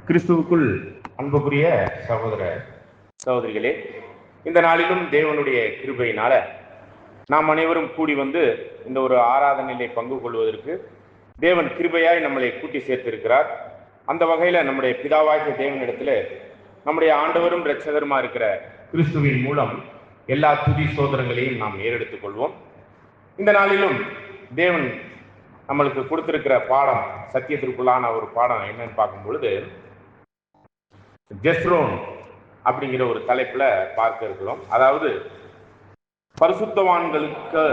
கிறிஸ்துவுக்குள் அன்புக்குரிய சகோதர சகோதரிகளே, இந்த நாளிலும் தேவனுடைய கிருபையினால நாம் அனைவரும் கூடி வந்து இந்த ஒரு ஆராதனையிலே பங்கு கொள்வதற்கு தேவன் கிருபையாய் நம்மளை கூட்டி சேர்த்திருக்கிறார். அந்த வகையில் நம்முடைய பிதாவாகிய தேவனிடத்தில் நம்முடைய ஆண்டவரும் இரட்சகருமா இருக்கிற கிறிஸ்துவின் மூலம் எல்லா துதி சோதரங்களையும் நாம் ஏறெடுத்துக் கொள்வோம். இந்த நாளிலும் தேவன் நம்மளுக்கு கொடுத்திருக்கிற பாடம், சத்தியத்திற்குள்ளான ஒரு பாடம் என்னன்னு பார்க்கும் பொழுது, ஜெஸ்ரோன் அப்படிங்கிற ஒரு தலைப்புல பார்க்க இருக்கிறோம். அதாவது பரிசுத்தவான்களுக்கு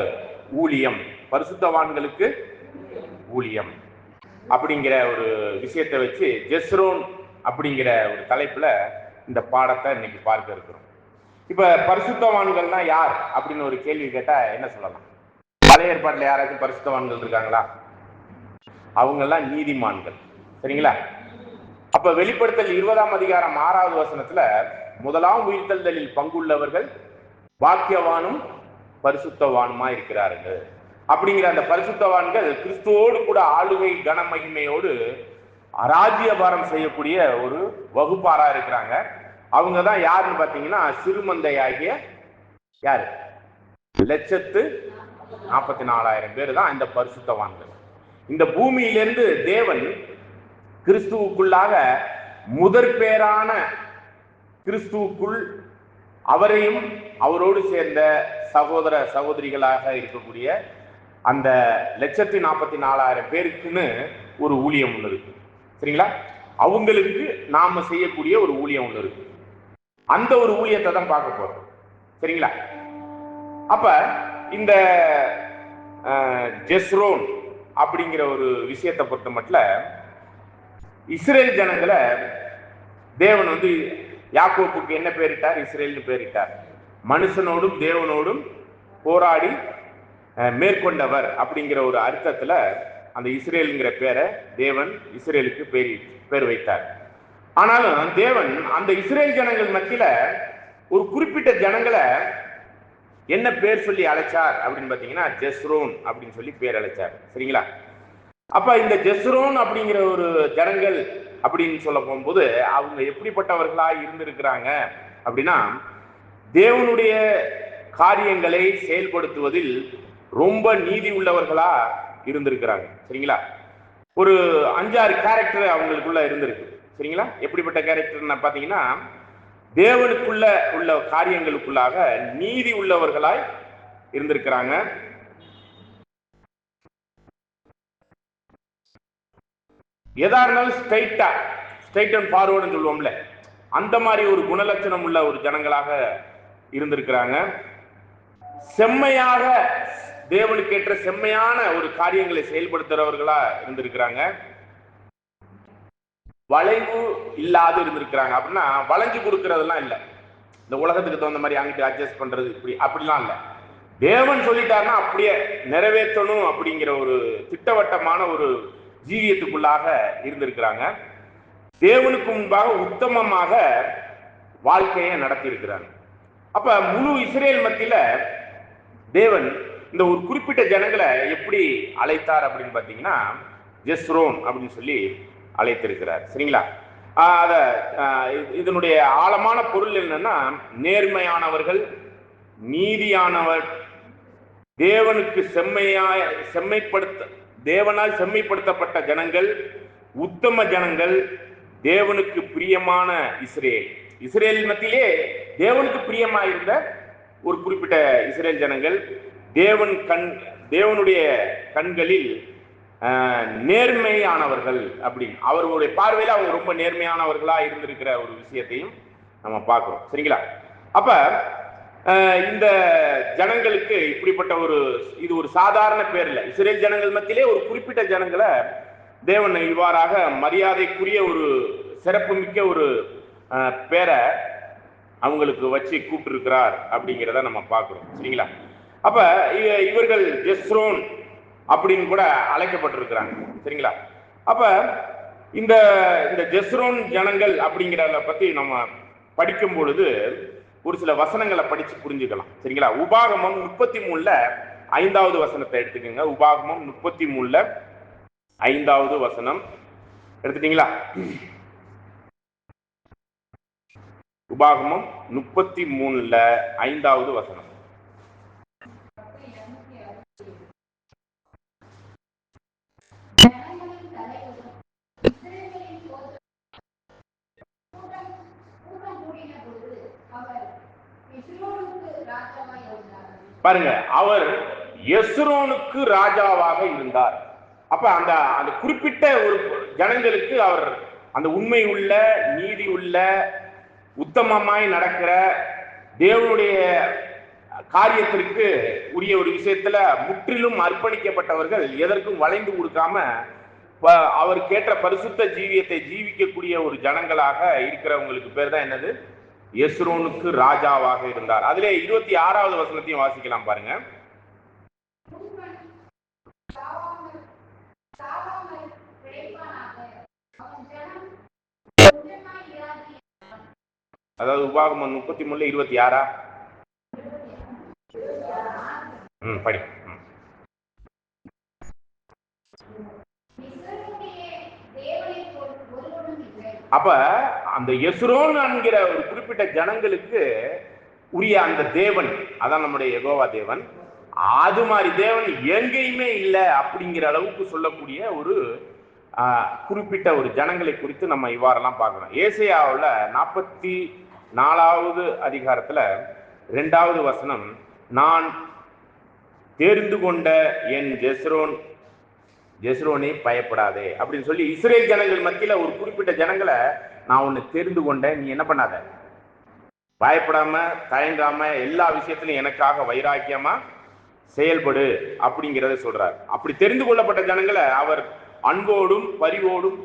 ஊழியம், பரிசுத்தவான்களுக்கு ஊழியம் அப்படிங்கிற ஒரு விஷயத்தை வச்சு ஜெஸ்ரோன் அப்படிங்கிற ஒரு தலைப்புல இந்த பாடத்தை இன்னைக்கு பார்க்க இருக்கிறோம். இப்ப பரிசுத்தவான்கள்னா யார் அப்படின்னு ஒரு கேள்வி கேட்டா என்ன சொல்லலாம்? பழைய ஏற்பாட்டில் யாராச்சும் பரிசுத்தவான்கள் இருக்காங்களா? அவங்கெல்லாம் நீதிமான்கள். சரிங்களா? அப்ப வெளிப்படுத்தல் 20ஆம் அதிகாரம் 6வது வசனத்துல முதலாம் உயிர்த்தெழுதலில் பங்குள்ளவர்கள் பாக்கியவானும் பரிசுத்தவானுமா இருக்கிறார்கள் அப்படிங்கிற அந்த பரிசுத்தவான்கள் கிறிஸ்துவோடு கூட ஆளுகை கன மகிமையோடு அராஜ்யபாரம் செய்யக்கூடிய ஒரு வகுப்பாரா இருக்கிறாங்க. அவங்க தான் யாருன்னு பாத்தீங்கன்னா சிறுமந்தையாகிய யாரு 1,44,000 பேர் தான் இந்த பரிசுத்தவான்கள். இந்த பூமியிலிருந்து தேவன் கிறிஸ்துவுக்குள்ளாக முதற் பேரான கிறிஸ்துவுக்குள் அவரையும் அவரோடு சேர்ந்த சகோதர சகோதரிகளாக இருக்கக்கூடிய அந்த 1,44,000 பேருக்குன்னு ஒரு ஊழியம் ஒன்று இருக்கு. சரிங்களா? அவங்களுக்கு நாம செய்யக்கூடிய ஒரு ஊழியம் ஒன்று இருக்கு. அந்த ஒரு ஊழியத்தை தான் பார்க்க போறோம். சரிங்களா? அப்ப இந்த ஜெஸ்ரோன் அப்படிங்கிற ஒரு விஷயத்தை பொறுத்த மட்டும் இஸ்ரேல் ஜனங்களை தேவன் யாக்கோப்புக்கு என்ன பேரிட்டார்? இஸ்ரேல்னு பேரிட்டார். மனுஷனோடும் தேவனோடும் போராடி மேற்கொண்டவர் அப்படிங்கிற ஒரு அர்த்தத்துல அந்த இஸ்ரேலுங்கிற பேரை தேவன் இஸ்ரேலுக்கு பேர் வைத்தார். ஆனாலும் தேவன் அந்த இஸ்ரேல் ஜனங்கள் மத்தியில ஒரு குறிப்பிட்ட ஜனங்களை என்ன பேர் சொல்லி அழைச்சார் அப்படின்னு பாத்தீங்கன்னா ஜெஸ்ரோன் அப்படின்னு சொல்லி பேர் அழைச்சார். சரிங்களா? அப்ப இந்த ஜெஸ்ரோன் அப்படிங்கிற ஒரு ஜனங்கள் அப்படின்னு சொல்ல போகும்போது அவங்க எப்படிப்பட்டவர்களா இருந்திருக்கிறாங்க அப்படின்னா, தேவனுடைய காரியங்களை செயல்படுத்துவதில் ரொம்ப நீதி உள்ளவர்களா இருந்திருக்கிறாங்க. சரிங்களா? ஒரு 5-6 கேரக்டர் அவங்களுக்குள்ள இருந்திருக்கு. சரிங்களா? எப்படிப்பட்ட கேரக்டர் பாத்தீங்கன்னா, தேவனுக்குள்ள உள்ள காரியங்களுக்குள்ளாக நீதி உள்ளவர்களாய் இருந்திருக்கிறாங்க. எதா இருந்தாலும் ஸ்ட்ரைட் அண்ட் ஃபார்வர்டுன்னு சொல்லுவோம்ல, அந்த மாதிரி ஒரு குணலட்சணம் உள்ள ஒரு ஜனங்களாக இருந்திருக்கிறாங்க. செம்மையாக தேவனுக்கேற்ற செம்மையான ஒரு காரியங்களை செயல்படுத்துறவர்களா இருந்திருக்கிறாங்க. வளைவு இல்லாது இருந்திருக்கிறாங்க. அப்படின்னா வளைஞ்சு கொடுக்கறதெல்லாம் இல்லை. இந்த உலகத்துக்கு தகுந்த மாதிரி அங்கிட்டு அட்ஜஸ்ட் பண்றது அப்படிலாம் இல்லை. தேவன் சொல்லிட்டாருன்னா அப்படியே நிறைவேற்றணும் அப்படிங்கிற ஒரு திட்டவட்டமான ஒரு ஜீவியத்துக்குள்ளாக இருந்திருக்கிறாங்க. தேவனுக்கு முன்பாக உத்தமமாக வாழ்க்கையை நடத்தி இருக்கிறாங்க. அப்ப முழு இஸ்ரேல் மத்தியில தேவன் இந்த ஒரு குறிப்பிட்ட ஜனங்களை எப்படி அழைத்தார் அப்படின்னு பாத்தீங்கன்னா, ஜெஸ்ரோன் அப்படின்னு சொல்லி அழைத்திருக்கிறார். சரிங்களா? இதனுடைய ஆழமான பொருள் என்னன்னா, நேர்மையானவர்கள், நீதியானவர், தேவனுக்கு தேவனால் செம்மைப்படுத்தப்பட்ட ஜனங்கள், உத்தம ஜனங்கள், தேவனுக்கு பிரியமான இஸ்ரேல் மத்தியிலே தேவனுக்கு பிரியமா இருந்த ஒரு குறிப்பிட்ட இஸ்ரேல் ஜனங்கள், தேவனுடைய கண்களில் நேர்மையானவர்கள் அப்படின்னு அவர்களுடைய பார்வையில அவங்க ரொம்ப நேர்மையானவர்களா இருந்திருக்கிற ஒரு விஷயத்தையும் நம்ம பார்க்கிறோம். சரிங்களா? அப்ப இந்த ஜனங்களுக்கு இப்படிப்பட்ட இது ஒரு சாதாரண பேர் இல்லை. இஸ்ரேல் ஜனங்கள் மத்தியிலே ஒரு குறிப்பிட்ட ஜனங்களை தேவன் இவ்வாறாக மரியாதைக்குரிய ஒரு சிறப்பு மிக்க ஒரு பேரை அவங்களுக்கு வச்சு கூப்பிட்டு இருக்கிறார் அப்படிங்கிறத நம்ம பார்க்கிறோம். சரிங்களா? அப்ப இவர்கள் ஜெஸ்ரோன் அப்படின்னு கூட அழைக்கப்பட்டிருக்கிறாங்க. சரிங்களா? அப்ப இந்த ஜெஸ்ரோன் ஜனங்கள் அப்படிங்கிறத பத்தி நம்ம படிக்கும் பொழுது ஒரு சில வசனங்களை படிச்சு புரிஞ்சுக்கலாம். சரிங்களா? உபாகமம் 33ல 5வது வசனத்தை எடுத்துக்கோங்க. உபாகமம் 33ல 5வது வசனம் எடுத்துட்டீங்களா? உபாகமம் 33 5வது வசனம். பாருங்க, அவர் எஸ்ரோனுக்கு ராஜாவாக இருந்தார். அப்ப அந்த அந்த குறிப்பிட்ட ஒரு ஜனங்களுக்கு அவர் அந்த உண்மை உள்ள, நீதி உள்ள, உத்தமமாய் நடக்கிற, தேவனுடைய காரியத்திற்கு உரிய ஒரு விஷயத்துல முற்றிலும் அர்ப்பணிக்கப்பட்டவர்கள், எதற்கும் வளைந்து கொடுக்காம அவர் கேட்ட பரிசுத்த ஜீவியத்தை ஜீவிக்கக்கூடிய ஒரு ஜனங்களாக இருக்கிறவங்களுக்கு பேர் தான் என்னது? எஸ்ரோனுக்கு ராஜாவாக இருந்தார். அதிலே 26வது வசனத்தையும் வாசிக்கலாம் பாருங்க. அதாவது உபாகமம் 33:26 படி. அப்ப அந்த எஸ்ரோன் என்கிற ஒரு குறிப்பிட்ட ஜனங்களுக்கு உரிய அந்த தேவன், அதான் நம்முடைய யெகோவா தேவன். அது மாதிரி தேவன் எங்கேயுமே இல்லை அப்படிங்கிற அளவுக்கு சொல்லக்கூடிய ஒரு குறிப்பிட்ட ஒரு ஜனங்களை குறித்து நம்ம இவ்வாறெல்லாம் பார்க்கணும். ஏசாயாவுல 44வது அதிகாரத்துல 2வது வசனம், நான் தெரிந்து கொண்ட என் ஜெஸ்ரோனே பயப்படாதே அப்படின்னு சொல்லி இஸ்ரேல் ஜனங்கள் மத்தியில ஒரு குறிப்பிட்ட ஜனங்களை நான் உன்னை தெரிந்து கொண்டேன், நீ என்ன பண்ணாத, பயப்படாம தயங்காம எல்லா விஷயத்திலும் எனக்காக வைராக்கியமா செயல்படு அப்படிங்கிறத சொல்றார். அப்படி தெரிந்து கொள்ளப்பட்ட ஜனங்களை அவர் அன்போடும் பரிவோடும்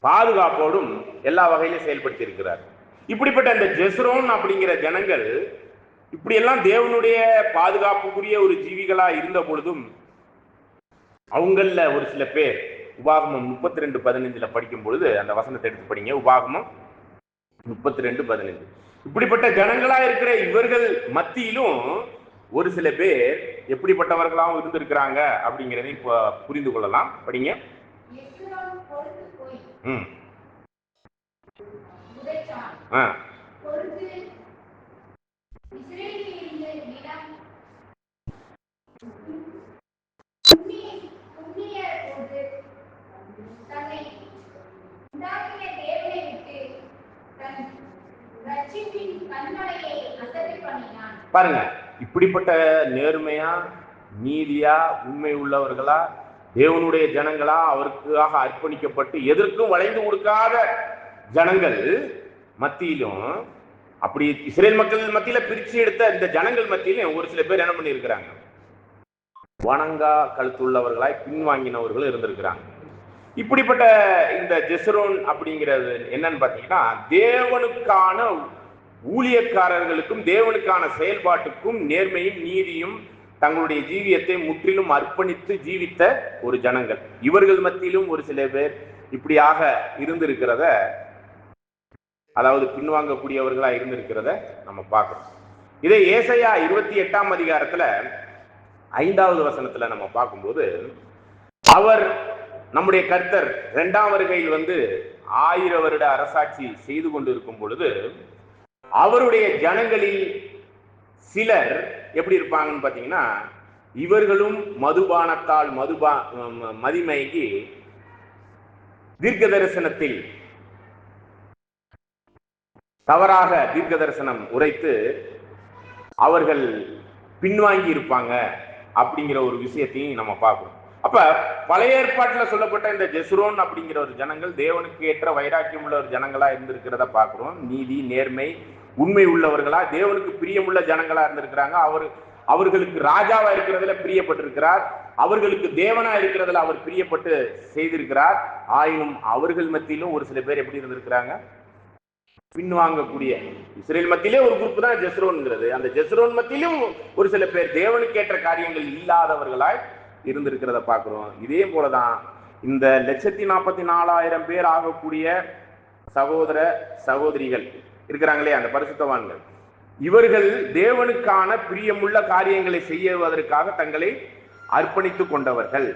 பாதுகாப்போடும் எல்லா வகையிலும் செயல்படுத்தி இருக்கிறார். இப்படிப்பட்ட இந்த ஜெஸ்ரோன் அப்படிங்கிற ஜனங்கள் இப்படியெல்லாம் தேவனுடைய பாதுகாப்புக்குரிய ஒரு ஜீவிகளா இருந்த பொழுதும் அவங்கள ஒரு சில பேர் உபாகமம் 32:15 படிக்கும் பொழுது அந்த வசனத்தை எடுத்து படிங்க. உபாகமம் 32:15. இப்படிப்பட்ட ஜனங்களா இருக்கிற இவர்கள் மத்தியிலும் ஒரு சில பேர் எப்படிப்பட்டவர்களாகவும் இருந்திருக்கிறாங்க அப்படிங்கிறதை புரிந்து கொள்ளலாம். படிங்க. பாருங்க, இப்படிப்பட்ட நேர்மையா, நீதியா, உண்மை உள்ளவர்களா, தேவனுடைய ஜனங்களா, அவருக்காக அர்ப்பணிக்கப்பட்டு எதற்கும் வளைந்து கொடுக்காத ஜனங்கள் மத்தியிலும், அப்படி இஸ்ரேல் மக்கள் மத்தியில பிரிச்சு எடுத்த இந்த ஜனங்கள் மத்தியிலும் ஒரு சில பேர் என்ன பண்ணி இருக்கிறாங்க? வணங்கா கழுத்துள்ளவர்களாய் பின்வாங்கினவர்கள் இருந்திருக்கிறாங்க. இப்படிப்பட்ட இந்த ஜெஸ்ரோன் அப்படிங்கிறது என்னன்னு பாத்தீங்கன்னா, தேவனுக்கான ஊழியக்காரர்களுக்கும் தேவனுக்கான செயல்பாட்டுக்கும் நேர்மையும் நீதியும் தங்களுடைய ஜீவியத்தை முற்றிலும் அர்ப்பணித்து ஜீவித்த ஒரு ஜனங்கள். இவர்கள் மத்தியிலும் ஒரு சில பேர் இப்படியாக இருந்திருக்கிறத, அதாவது பின்வாங்கக்கூடியவர்களா இருந்திருக்கிறத நம்ம பார்க்கிறோம். இதை ஏசாயா 28ஆம் அதிகாரத்துல 5வது வசனத்துல நம்ம பார்க்கும்போது, அவர் நம்முடைய கர்த்தர் 2ஆம் வருகையில் 1000 வருட அரசாட்சி செய்து கொண்டிருக்கும் பொழுது அவருடைய ஜனங்களில் சிலர் எப்படி இருப்பாங்கன்னு பாத்தீங்கன்னா, இவர்களும் மதுபானத்தால் மதிமயங்கி தீர்க்க தரிசனத்தில் தவறாக தீர்க்க தரிசனம் உரைத்து அவர்கள் பின்வாங்கி இருப்பாங்க அப்படிங்கிற ஒரு விஷயத்தையும் நம்ம பார்க்கிறோம். அப்ப பழைய ஏற்பாட்டில் சொல்லப்பட்ட இந்த ஜெஸ்ரோன் அப்படிங்கிற ஒரு ஜனங்கள் தேவனுக்கு ஏற்ற வைராக்கியம் உள்ள ஒரு ஜனங்களா இருந்திருக்கிறத பார்க்கிறோம். நீதி, நேர்மை, உண்மை உள்ளவர்களா, தேவனுக்கு பிரியமுள்ள ஜனங்களா இருந்திருக்கிறாங்க. அவர்களுக்கு ராஜாவா இருக்கிறதுல பிரியப்பட்டிருக்கிறார், அவர்களுக்கு தேவனா இருக்கிறதுல அவர் பிரியப்பட்டு செய்திருக்கிறார். ஆயினும் அவர்கள் மத்தியிலும் ஒரு சில பேர் எப்படி இருந்திருக்கிறாங்க? பின்வாங்கக்கூடிய. இஸ்ரேல் மத்தியிலே ஒரு குரூப் தான் ஜெஸ்ரோன்ங்கிறது. அந்த ஜெஸ்ரோன் மத்தியிலும் ஒரு சில பேர் தேவனுக்கு ஏற்ற காரியங்கள் இல்லாதவர்களாய் இருந்திருக்கிறத பார்க்கிறோம். இதே போலதான் இந்த 1,44,000 பேர் ஆகக்கூடிய சகோதர சகோதரிகள் இருக்கிறாங்களே, அந்த பரிசுத்தவான்கள், இவர்கள் தேவனுக்கான பிரியமுள்ள காரியங்களை செய்வதற்காக தங்களை அர்ப்பணித்துக் கொண்டவர்கள்,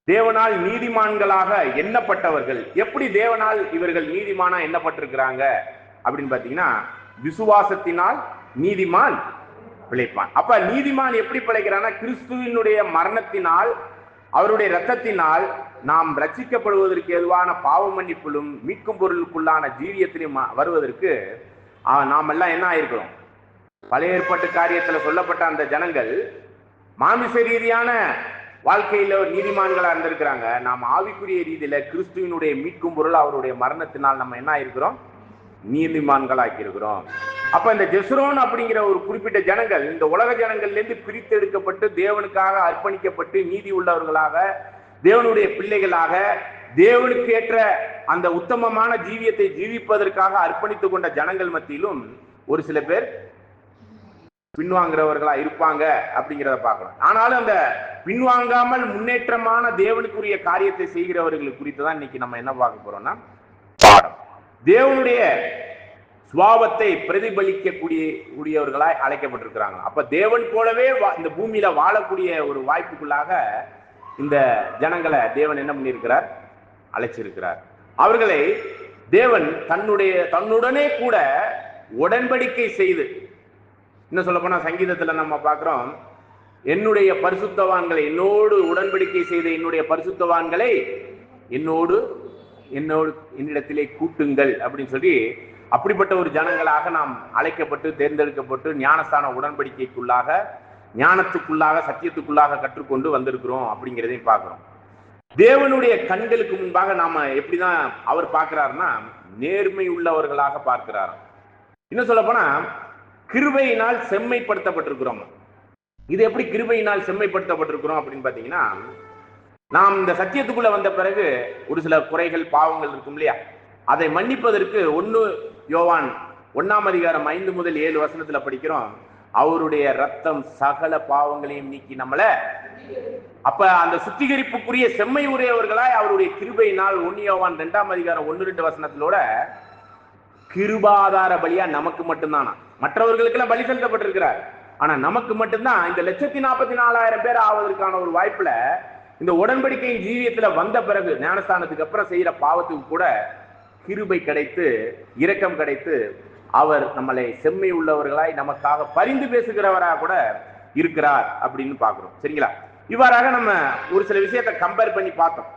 தேவனால் நீதிமான்களாக எண்ணப்பட்டவர்கள். எப்படி தேவனால் இவர்கள் நீதிமானா எண்ணப்பட்டிருக்கிறாங்க அப்படின்னு பாத்தீங்கன்னா, விசுவாசத்தினால் நீதிமான் பிழைப்பான். அப்ப நீதிமான் எப்படி பிழைக்கிறான்னா, கிறிஸ்துவினுடைய மரணத்தினால், அவருடைய இரத்தத்தினால் நாம் ரட்சிக்கப்படுவதற்கு எதுவான பாவ மன்னிப்பிலும் மீட்கும் பொருளுக்குள்ளான ஜீவியத்திலும் வருவதற்கு நாம் எல்லாம் என்ன ஆயிருக்கிறோம்? பழைய ஏற்பாட்டு காரியத்துல சொல்லப்பட்ட அந்த ஜனங்கள் மாமிச ரீதியான வாழ்க்கையில நீதிமான்களா இருந்திருக்கிறாங்க. நாம் ஆவிக்குரிய ரீதியில கிறிஸ்துவினுடைய மீட்கும் பொருள் அவருடைய மரணத்தினால் நம்ம என்ன ஆயிருக்கிறோம்? நீதிமான்களாக்கி இருக்கிறோம். அப்ப இந்த ஜெஸ்ரோன் அப்படிங்கிற ஒரு குறிப்பிட்ட ஜனங்கள் இந்த உலக ஜனங்கள்ல இருந்து பிரித்தெடுக்கப்பட்டு தேவனுக்காக அர்ப்பணிக்கப்பட்டு நீதி உள்ளவர்களாக, தேவனுடைய பிள்ளைகளாக, தேவனுக்கு ஏற்ற அந்த உத்தமமான ஜீவியத்தை ஜீவிப்பதற்காக அர்ப்பணித்துக் கொண்ட ஜனங்கள் மத்தியிலும் ஒரு சில பேர் பின்வாங்குறவர்களா இருப்பாங்க அப்படிங்கிறத பார்க்கலாம். ஆனாலும் அந்த பின்வாங்காமல் முன்னேற்றமான தேவனுக்குரிய காரியத்தை செய்கிறவர்கள் குறித்து தான் இன்னைக்கு நம்ம என்ன பார்க்க போறோம்னா பாடம். தேவனுடைய சுபாவத்தை பிரதிபலிக்கக்கூடியவர்களாய் அழைக்கப்பட்டிருக்கிறாங்க. அப்ப தேவன் போலவே இந்த பூமியில வாழக்கூடிய ஒரு வாய்ப்புக்குள்ளாக இந்த ஜனங்களை தேவன் என்ன பண்ணியிருக்கிறார்? அழைச்சிருக்கிறார். அவர்களை தேவன் தன்னுடனே கூட உடன்படிக்கை செய்து, என்ன சொல்ல போனா சங்கீதத்துல நம்ம பார்க்கிறோம், என்னுடைய பரிசுத்தவான்களை, என்னோடு உடன்படிக்கை செய்த என்னுடைய பரிசுத்தவான்களை என்னிடத்திலே கூட்டுங்கள் அப்படின்னு சொல்லி, அப்படிப்பட்ட ஒரு ஜனங்களாக நாம் அழைக்கப்பட்டு தேர்ந்தெடுக்கப்பட்டு ஞானஸ்தான உடன்படிக்கைக்குள்ளாக, ஞானத்துக்குள்ளாக, சத்தியத்துக்குள்ளாக கற்றுக்கொண்டு வந்திருக்கிறோம் அப்படிங்கிறதையும் பார்க்கிறோம். தேவனுடைய கண்களுக்கு முன்பாக நாம எப்படிதான் அவர் பார்க்கிறாருன்னா நேர்மை உள்ளவர்களாக பார்க்கிறார். இன்னும் சொல்ல போனா கிருபையினால் செம்மைப்படுத்தப்பட்டிருக்கிறோம். இது எப்படி கிருபையினால் செம்மைப்படுத்தப்பட்டிருக்கிறோம் அப்படின்னு பாத்தீங்கன்னா, நாம் இந்த சத்தியத்துக்குள்ள வந்த பிறகு ஒரு சில குறைகள் பாவங்கள் இருக்கும் இல்லையா, அதை மன்னிப்பதற்கு 1 யோவான் 1 5 முதல் 7 வசனத்துல படிக்கிறோம், அவருடைய ரத்தம் சகல பாவங்களையும் நீக்கி நம்மள, அப்ப அந்த சுத்திகரிப்புக்குரிய செம்மை உடையவர்களாய் அவருடைய கிருபையினால் 1 யோவான் 2 1-2 வசனத்திலோட கிருபாதார பலியா நமக்கு மட்டும்தானா, மற்றவர்களுக்கு எல்லாம் பலி செலுத்தப்பட்டிருக்கிறார், ஆனா நமக்கு மட்டும்தான் இந்த 1,44,000 பேர் ஆவதற்கான ஒரு வாய்ப்புல இந்த உடன்படிக்கையின் ஜீவியத்துல வந்த பிறகு ஞானஸ்தானத்துக்கு அப்புறம் செய்யற பாவத்துக்கு கூட கிருபை கிடைத்து, இரக்கம் கிடைத்து, அவர் நம்மளை செம்மை உள்ளவர்களாய் நமக்காக பரிந்து பேசுகிறவராக கூட இருக்கிறார் அப்படின்னு பாக்குறோம். சரிங்களா? இவ்வாறாக நம்ம ஒரு சில விஷயத்தை கம்பேர் பண்ணி பார்த்தோம்.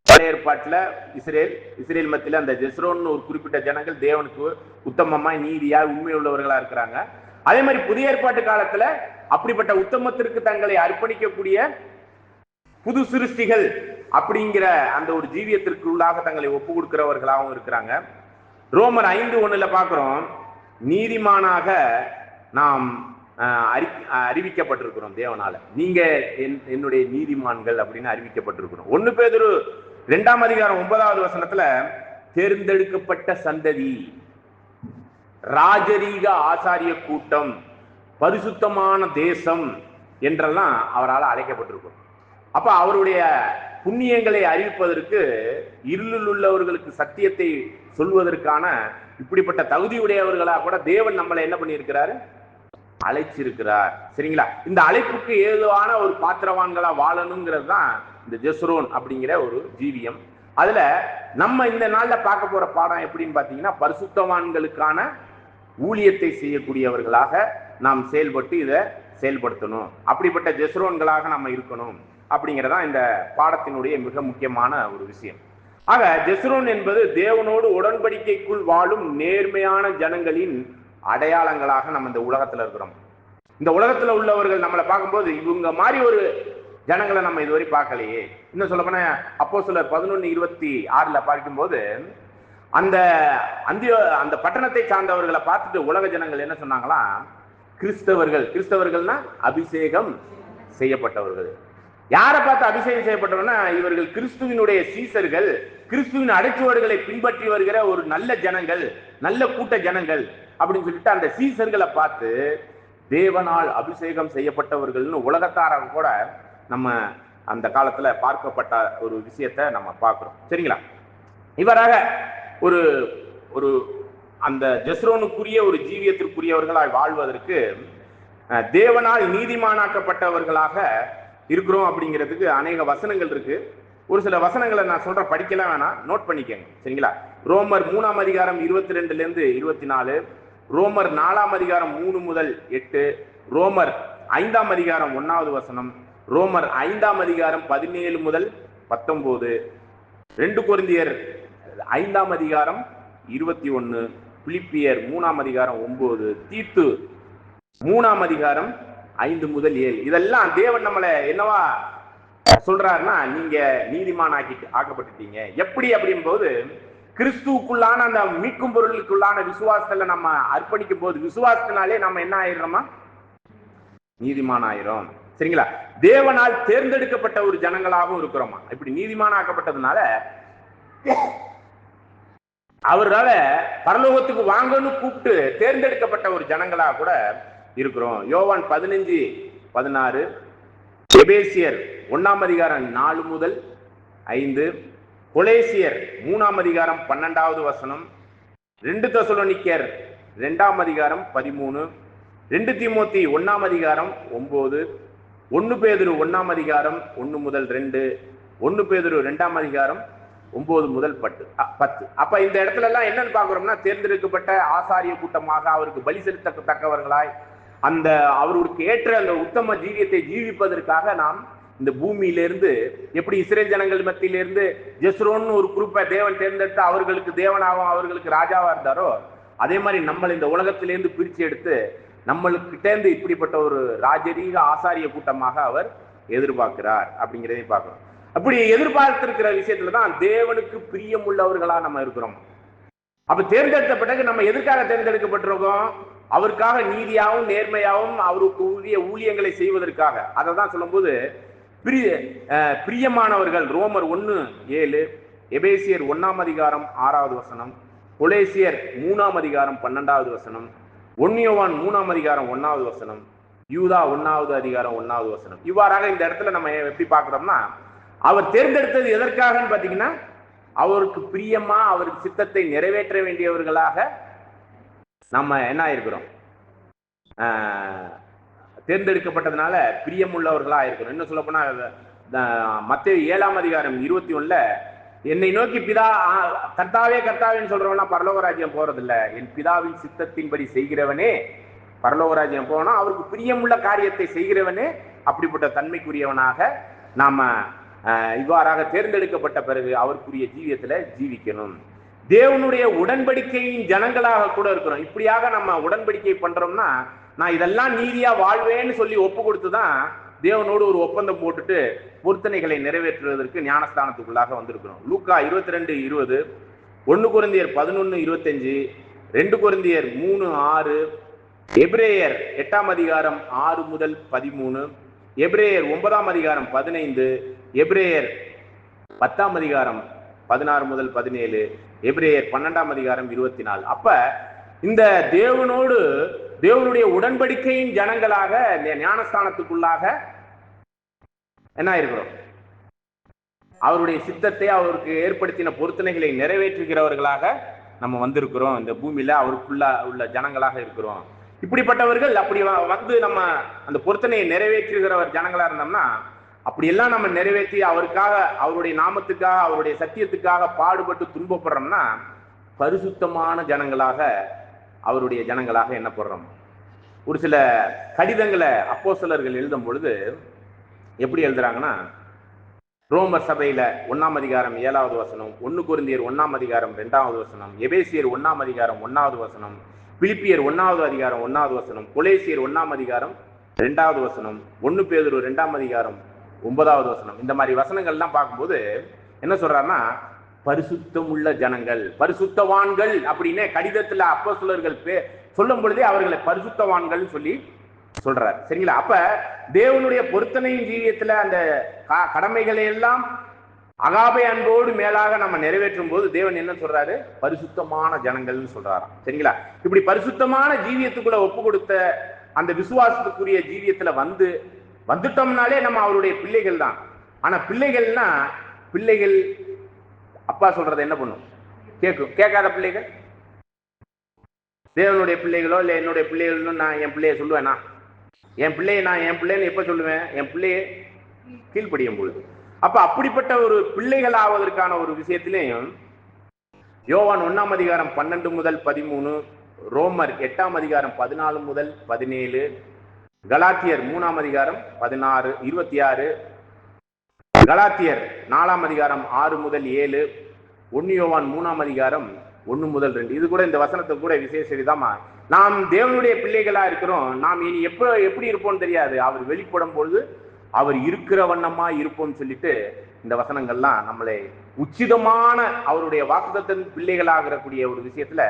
பழைய ஏற்பாட்டுல இஸ்ரேல் மத்தியில அந்த ஜெஸ்ரோன் ஒரு குறிப்பிட்ட ஜனங்கள் தேவனுக்கு உத்தமமாய் நீதியா உண்மை உள்ளவர்களா இருக்கிறாங்க. அதே மாதிரி புதிய ஏற்பாட்டு காலத்துல அப்படிப்பட்ட உத்தமத்திற்கு தங்களை அர்ப்பணிக்கக்கூடிய புது சிருஷ்டிகள் அப்படிங்கிற அந்த ஒரு ஜீவியத்திற்குள்ளாக தங்களை ஒப்பு கொடுக்கிறவர்களாகவும் இருக்கிறாங்க. ரோமர் 5:1 பார்க்கிறோம், நீதிமானாக நாம் அறிவிக்கப்பட்டிருக்கிறோம் தேவனால, நீங்க என்னுடைய நீதிமான்கள் அப்படின்னு அறிவிக்கப்பட்டிருக்கிறோம். 1 பேதுரு 2 வசனத்துல தேர்ந்தெடுக்கப்பட்ட சந்ததி, ராஜரீக ஆசாரிய கூட்டம், பரிசுத்தமான தேசம் என்றெல்லாம் அவரால் அழைக்கப்பட்டிருக்கிறோம். அப்ப அவருடைய புண்ணியங்களை அறிவிப்பதற்கு, இருளில் உள்ளவர்களுக்கு சத்தியத்தை சொல்வதற்கான இப்படிப்பட்ட தகுதியுடையவர்களா கூட தேவன் நம்மளை என்ன பண்ணியிருக்கிறாரு? அழைச்சிருக்கிறார். சரிங்களா? இந்த அழைப்புக்கு ஏதுவான ஒரு பாத்திரவான்களா வாழணுங்கிறது தான் இந்த ஜெஸ்ரோன் அப்படிங்கிற ஒரு ஜீவியம். அதுல நம்ம இந்த நாள்ல பார்க்க போற பாடம் எப்படின்னு பாத்தீங்கன்னா, பரிசுத்தவான்களுக்கான ஊழியத்தை செய்யக்கூடியவர்களாக நாம் செயல்பட்டு இதை செயல்படுத்தணும், அப்படிப்பட்ட ஜெஸ்ரோன்களாக நம்ம இருக்கணும் அப்படிங்கிறதா இந்த பாடத்தினுடைய மிக முக்கியமான ஒரு விஷயம். ஆக ஜெஸ்ரோன் என்பது தேவனோடு உடன்படிக்கைக்குள் வாழும் நேர்மையான ஜனங்களின் அடையாளங்களாக நம்ம இந்த உலகத்துல இருக்கிறோம். இந்த உலகத்துல உள்ளவர்கள் நம்மளை பார்க்கும்போது இவங்க மாதிரி ஒரு ஜனங்களை நம்ம இதுவரை பார்க்கலையே. இன்னும் சொல்ல போனா அப்போஸ்தலர் 11:26 பார்க்கும்போது அந்த பட்டணத்தை சார்ந்தவர்களை பார்த்துட்டு உலக ஜனங்கள் என்ன சொன்னாங்களா? கிறிஸ்தவர்கள்னா அபிஷேகம் செய்யப்பட்டவர்கள். யாரை பார்த்து அபிஷேகம் செய்யப்பட்டவர்னா, இவர்கள் கிறிஸ்துவினுடைய சீசர்கள், கிறிஸ்துவின் அடைச்சுவடுகளை பின்பற்றி வருகிற ஒரு நல்ல ஜனங்கள், நல்ல கூட்ட ஜனங்கள் அப்படின்னு சொல்லிட்டு அந்த சீசர்களை பார்த்து தேவனால் அபிஷேகம் செய்யப்பட்டவர்கள்னு உலகத்தாராக கூட நம்ம அந்த காலத்துல பார்க்கப்பட்ட ஒரு விஷயத்தை நம்ம பார்க்கிறோம். சரிங்களா? இவராக ஒரு ஒரு அந்த ஜெஸ்ரோனுக்குரிய ஒரு ஜீவியத்திற்குரியவர்களாய் வாழ்வதற்கு தேவனால் நீதிமானாக்கப்பட்டவர்களாக இருக்கிறோம் அப்படிங்கிறதுக்கு அநேக வசனங்கள் இருக்கு. ஒரு சில வசனங்களை நான் சொல்ற, படிக்கலாம் வேணாம், நோட் பண்ணிக்கங்க சரிங்களா. ரோமர் 3ஆம் அதிகாரம் 22 24, ரோமர் 4ஆம் அதிகாரம் 3 முதல் 8, ரோமர் 5ஆம் அதிகாரம் 1வது வசனம், ரோமர் 5ஆம் அதிகாரம் 17 முதல் 19, 2 கொரிந்தியர் 5ஆம் அதிகாரம் 21, பிலிப்பியர் 3ஆம் அதிகாரம் 9, தீத்து 3ஆம் அதிகாரம் 5 முதல் 7. இதெல்லாம் தேவன் நம்மளை என்னவா சொல்றாருன்னா, நீங்க நீதிமான் ஆக்கப்பட்டுட்டீங்க. எப்படி அப்படின் போது, கிறிஸ்துவுக்குள்ளான அந்த மீட்கும் பொருளுக்குள்ளான விசுவாசத்துல நம்ம அர்ப்பணிக்கும் போது, விசுவாசத்தினாலே நம்ம என்ன ஆயிடுறோமா, நீதிமான் ஆயிரும் சரிங்களா. தேவனால் தேர்ந்தெடுக்கப்பட்ட ஒரு ஜனங்களாகவும் இருக்கிறோமா. இப்படி நீதிமான் ஆக்கப்பட்டதுனால அவரால பரலோகத்துக்கு வாங்கன்னு கூப்பிட்டு தேர்ந்தெடுக்கப்பட்ட ஒரு ஜனங்களா கூட இருக்கிறோம். யோவான் 15:16, எபேசியர் 1ஆம் அதிகாரம் 4 முதல் 5, கொலேசியர் 3ஆம் அதிகாரம் 12வது வசனம், 2 தெசலோனிக்கேயர் 2ஆம் அதிகாரம் 13, 2 தீமோத்தி 1ஆம் அதிகாரம் 9, 1 பேதுரு 1ஆம் அதிகாரம் 1 முதல் 2, 1 பேதுரு 2ஆம் அதிகாரம் 9 முதல் 10. அப்ப இந்த இடத்துல எல்லாம் என்னன்னு பாக்குறோம்னா, தேர்ந்தெடுக்கப்பட்ட ஆசாரிய கூட்டமாக அவருக்கு பலி செலுத்தத்தக்கவர்களாய் அந்த அவருக்கு ஏற்ற அந்த உத்தம ஜீவியத்தை ஜீவிப்பதற்காக நாம் இந்த பூமியிலிருந்து, எப்படி இஸ்ரேல் ஜனங்கள் மத்தியிலிருந்து ஜெஸ்ரோன்னு ஒரு குரூப்பை தேவன் தேர்ந்தெடுத்து அவர்களுக்கு தேவனாகவும் அவர்களுக்கு ராஜாவா இருந்தாரோ, அதே மாதிரி நம்மளை இந்த உலகத்திலிருந்து பிரிச்சு எடுத்து நம்மளுக்கிட்டேருந்து இப்படிப்பட்ட ஒரு ராஜரீக ஆசாரிய கூட்டமாக அவர் எதிர்பார்க்கிறார் அப்படிங்கிறதை பார்க்கிறோம். அப்படி எதிர்பார்த்திருக்கிற விஷயத்துலதான் தேவனுக்கு பிரியம் உள்ளவர்களா நம்ம இருக்கிறோம். அப்ப தேர்ந்தெடுத்த பிறகு நம்ம எதற்காக தேர்ந்தெடுக்கப்பட்டிருக்கோம்? அவருக்காக நீதியாகவும் நேர்மையாகவும் அவருக்கு உரிய ஊழியங்களை செய்வதற்காக. அதை தான் சொல்லும்போது பிரியமானவர்கள் ரோமர் 1:7, எபேசியர் 1ஆம் அதிகாரம் 6வது வசனம், கொலேசியர் 3ஆம் அதிகாரம் 12வது வசனம், 1 யோவான் 3ஆம் அதிகாரம் 1வது வசனம், யூதா 1வது அதிகாரம் 1வது வசனம். இவ்வாறாக இந்த இடத்துல நம்ம எப்படி பார்க்கிறோம்னா, அவர் தேர்ந்தெடுத்தது எதற்காகன்னு பார்த்தீங்கன்னா, அவருக்கு பிரியமா அவருக்கு சித்தத்தை நிறைவேற்ற வேண்டியவர்களாக நம்ம என்ன இருக்கிறோம், தேர்ந்தெடுக்கப்பட்டதுனால பிரியமுள்ளவர்களா இருக்கிறோம். இன்னும் சொல்ல போனா மத்தேயு 7ஆம் அதிகாரம் 21, என்னை நோக்கி பிதா கர்த்தாவே கர்த்தாவேன்னு சொல்றவனா பரலோக ராஜ்யம் போறதில்லை, என் பிதாவின் சித்தத்தின்படி செய்கிறவனே பரலோக ராஜ்யம் போனா, அவருக்கு பிரியமுள்ள காரியத்தை செய்கிறவனே அப்படிப்பட்ட தன்மைக்குரியவனாக நாம இவ்வாறாக தேர்ந்தெடுக்கப்பட்ட பிறகு அவருக்குரிய ஜீவியத்துல ஜீவிக்கணும். தேவனுடைய உடன்படிக்கையின் ஜனங்களாக கூட இருக்கிறோம். இப்படியாக நம்ம உடன்படிக்கை பண்றோம்னா, நான் இதெல்லாம் நீதியா வாழ்வேன்னு சொல்லி ஒப்பு கொடுத்துதான் தேவனோடு ஒரு ஒப்பந்தம் போட்டுட்டு பொருத்தனைகளை நிறைவேற்றுவதற்கு ஞானஸ்தானத்துக்குள்ளாக வந்திருக்கிறோம். லூக்கா 22:20, 1 கொரிந்தியர் 11:25, 2 கொரிந்தியர் 3:6, எபிரேயர் 8ஆம் அதிகாரம் 6 முதல் 13, எபிரேயர் 9ஆம் அதிகாரம் 15, எபிரேயர் 10ஆம் அதிகாரம் 16 முதல் 17, எபிரேயர் 12ஆம் அதிகாரம் 24. அப்ப இந்த தேவனோடு தேவனுடைய உடன்படிக்கையின் ஜனங்களாக ஞானஸ்தானத்துக்குள்ளாக என்ன இருக்கிறோம், அவருடைய சித்தத்தை அவருக்கு ஏற்படுத்தின பொருத்தனைகளை நிறைவேற்றுகிறவர்களாக நம்ம வந்திருக்கிறோம். இந்த பூமியில அவருக்குள்ள உள்ள ஜனங்களாக இருக்கிறோம். இப்படிப்பட்டவர்கள் அப்படி வந்து நம்ம அந்த பொருத்தனையை நிறைவேற்றுகிறவர் ஜனங்களா இருந்தோம்னா, அப்படியெல்லாம் நம்ம நிறைவேற்றி அவருக்காக அவருடைய நாமத்துக்காக அவருடைய சத்தியத்துக்காக பாடுபட்டு துன்பப்படுறோம்னா, பரிசுத்தமான ஜனங்களாக அவருடைய ஜனங்களாக எண்ணப்படுறோம். ஒரு சில கடிதங்களை அப்போஸ்தலர்கள் எழுதும் பொழுது எப்படி எழுதுறாங்கன்னா, ரோமர் சபையில 1ஆம் அதிகாரம் 7வது வசனம், 1 கொரிந்தியர் 1ஆம் அதிகாரம் 2வது வசனம், எபேசியர் 1ஆம் அதிகாரம் 1வது வசனம், பிலிப்பியர் 1வது அதிகாரம் 1வது வசனம், கொலேசியர் 1ஆம் அதிகாரம் 2வது வசனம், 1 பேதுரு 2ஆம் அதிகாரம் 9வது வசனம். இந்த மாதிரி வசனங்கள்லாம் பார்க்கும்போது என்ன சொல்றாருன்னா, பரிசுத்தம் உள்ள ஜனங்கள், பரிசுத்தவான்கள் அப்படின்னு கடிதத்துல அப்போஸ்தலர்கள் சொல்லும் பொழுதே அவர்களை பரிசுத்தவான்கள் சொல்லி சொல்றார் சரிங்களா. அப்ப தேவனுடைய பொருத்தனையின் ஜீவியத்துல அந்த கடமைகளை எல்லாம் அகாபை அன்போடு மேலாக நம்ம நிறைவேற்றும் போது தேவன் என்ன சொல்றாரு, பரிசுத்தமான ஜனங்கள்னு சொல்றாராம் சரிங்களா. இப்படி பரிசுத்தமான ஜீவியத்துக்குள்ள ஒப்பு கொடுத்த அந்த விசுவாசத்துக்குரிய ஜீவியத்துல வந்துட்டோம்னாலே நம்ம அவருடைய பிள்ளைகள் தான். ஆனா பிள்ளைகள்னா, பிள்ளைகள் அப்பா சொல்றதை என்ன பண்ணும், கேட்காத பிள்ளைகள், தேவனுடைய பிள்ளைகளோ இல்லை என்னுடைய பிள்ளைகள்னு நான் என் பிள்ளைய சொல்லுவேனா? என் பிள்ளையை நான் என் பிள்ளைன்னு எப்ப சொல்லுவேன், என் பிள்ளைய கீழ்ப்படியும் பொழுது. அப்ப அப்படிப்பட்ட ஒரு பிள்ளைகள் ஆவதற்கான ஒரு விஷயத்திலையும் யோவான் 1ஆம் அதிகாரம் 12 முதல் 13, ரோமர் 8ஆம் அதிகாரம் 14 முதல் 17, கலாத்தியர் 3ஆம் அதிகாரம் 16, 26, கலாத்தியர் 4ஆம் அதிகாரம் 6 முதல் 7, 1 யோவான் 3ஆம் அதிகாரம் 1 முதல் 2. இது கூட இந்த வசனத்தை கூட விசேஷ விதமா நாம் தேவனுடைய பிள்ளைகளா இருக்கிறோம். நாம் இனி எப்படி இருப்போம் தெரியாது. அவர் வெளிப்படும் பொழுது அவர் இருக்கிற வண்ணமா இருப்போம்னு சொல்லிட்டு இந்த வசனங்கள்லாம் நம்மளை உச்சிதமான அவருடைய வாக்குத்தத்தின் பிள்ளைகளாகக்கூடிய ஒரு விஷயத்துல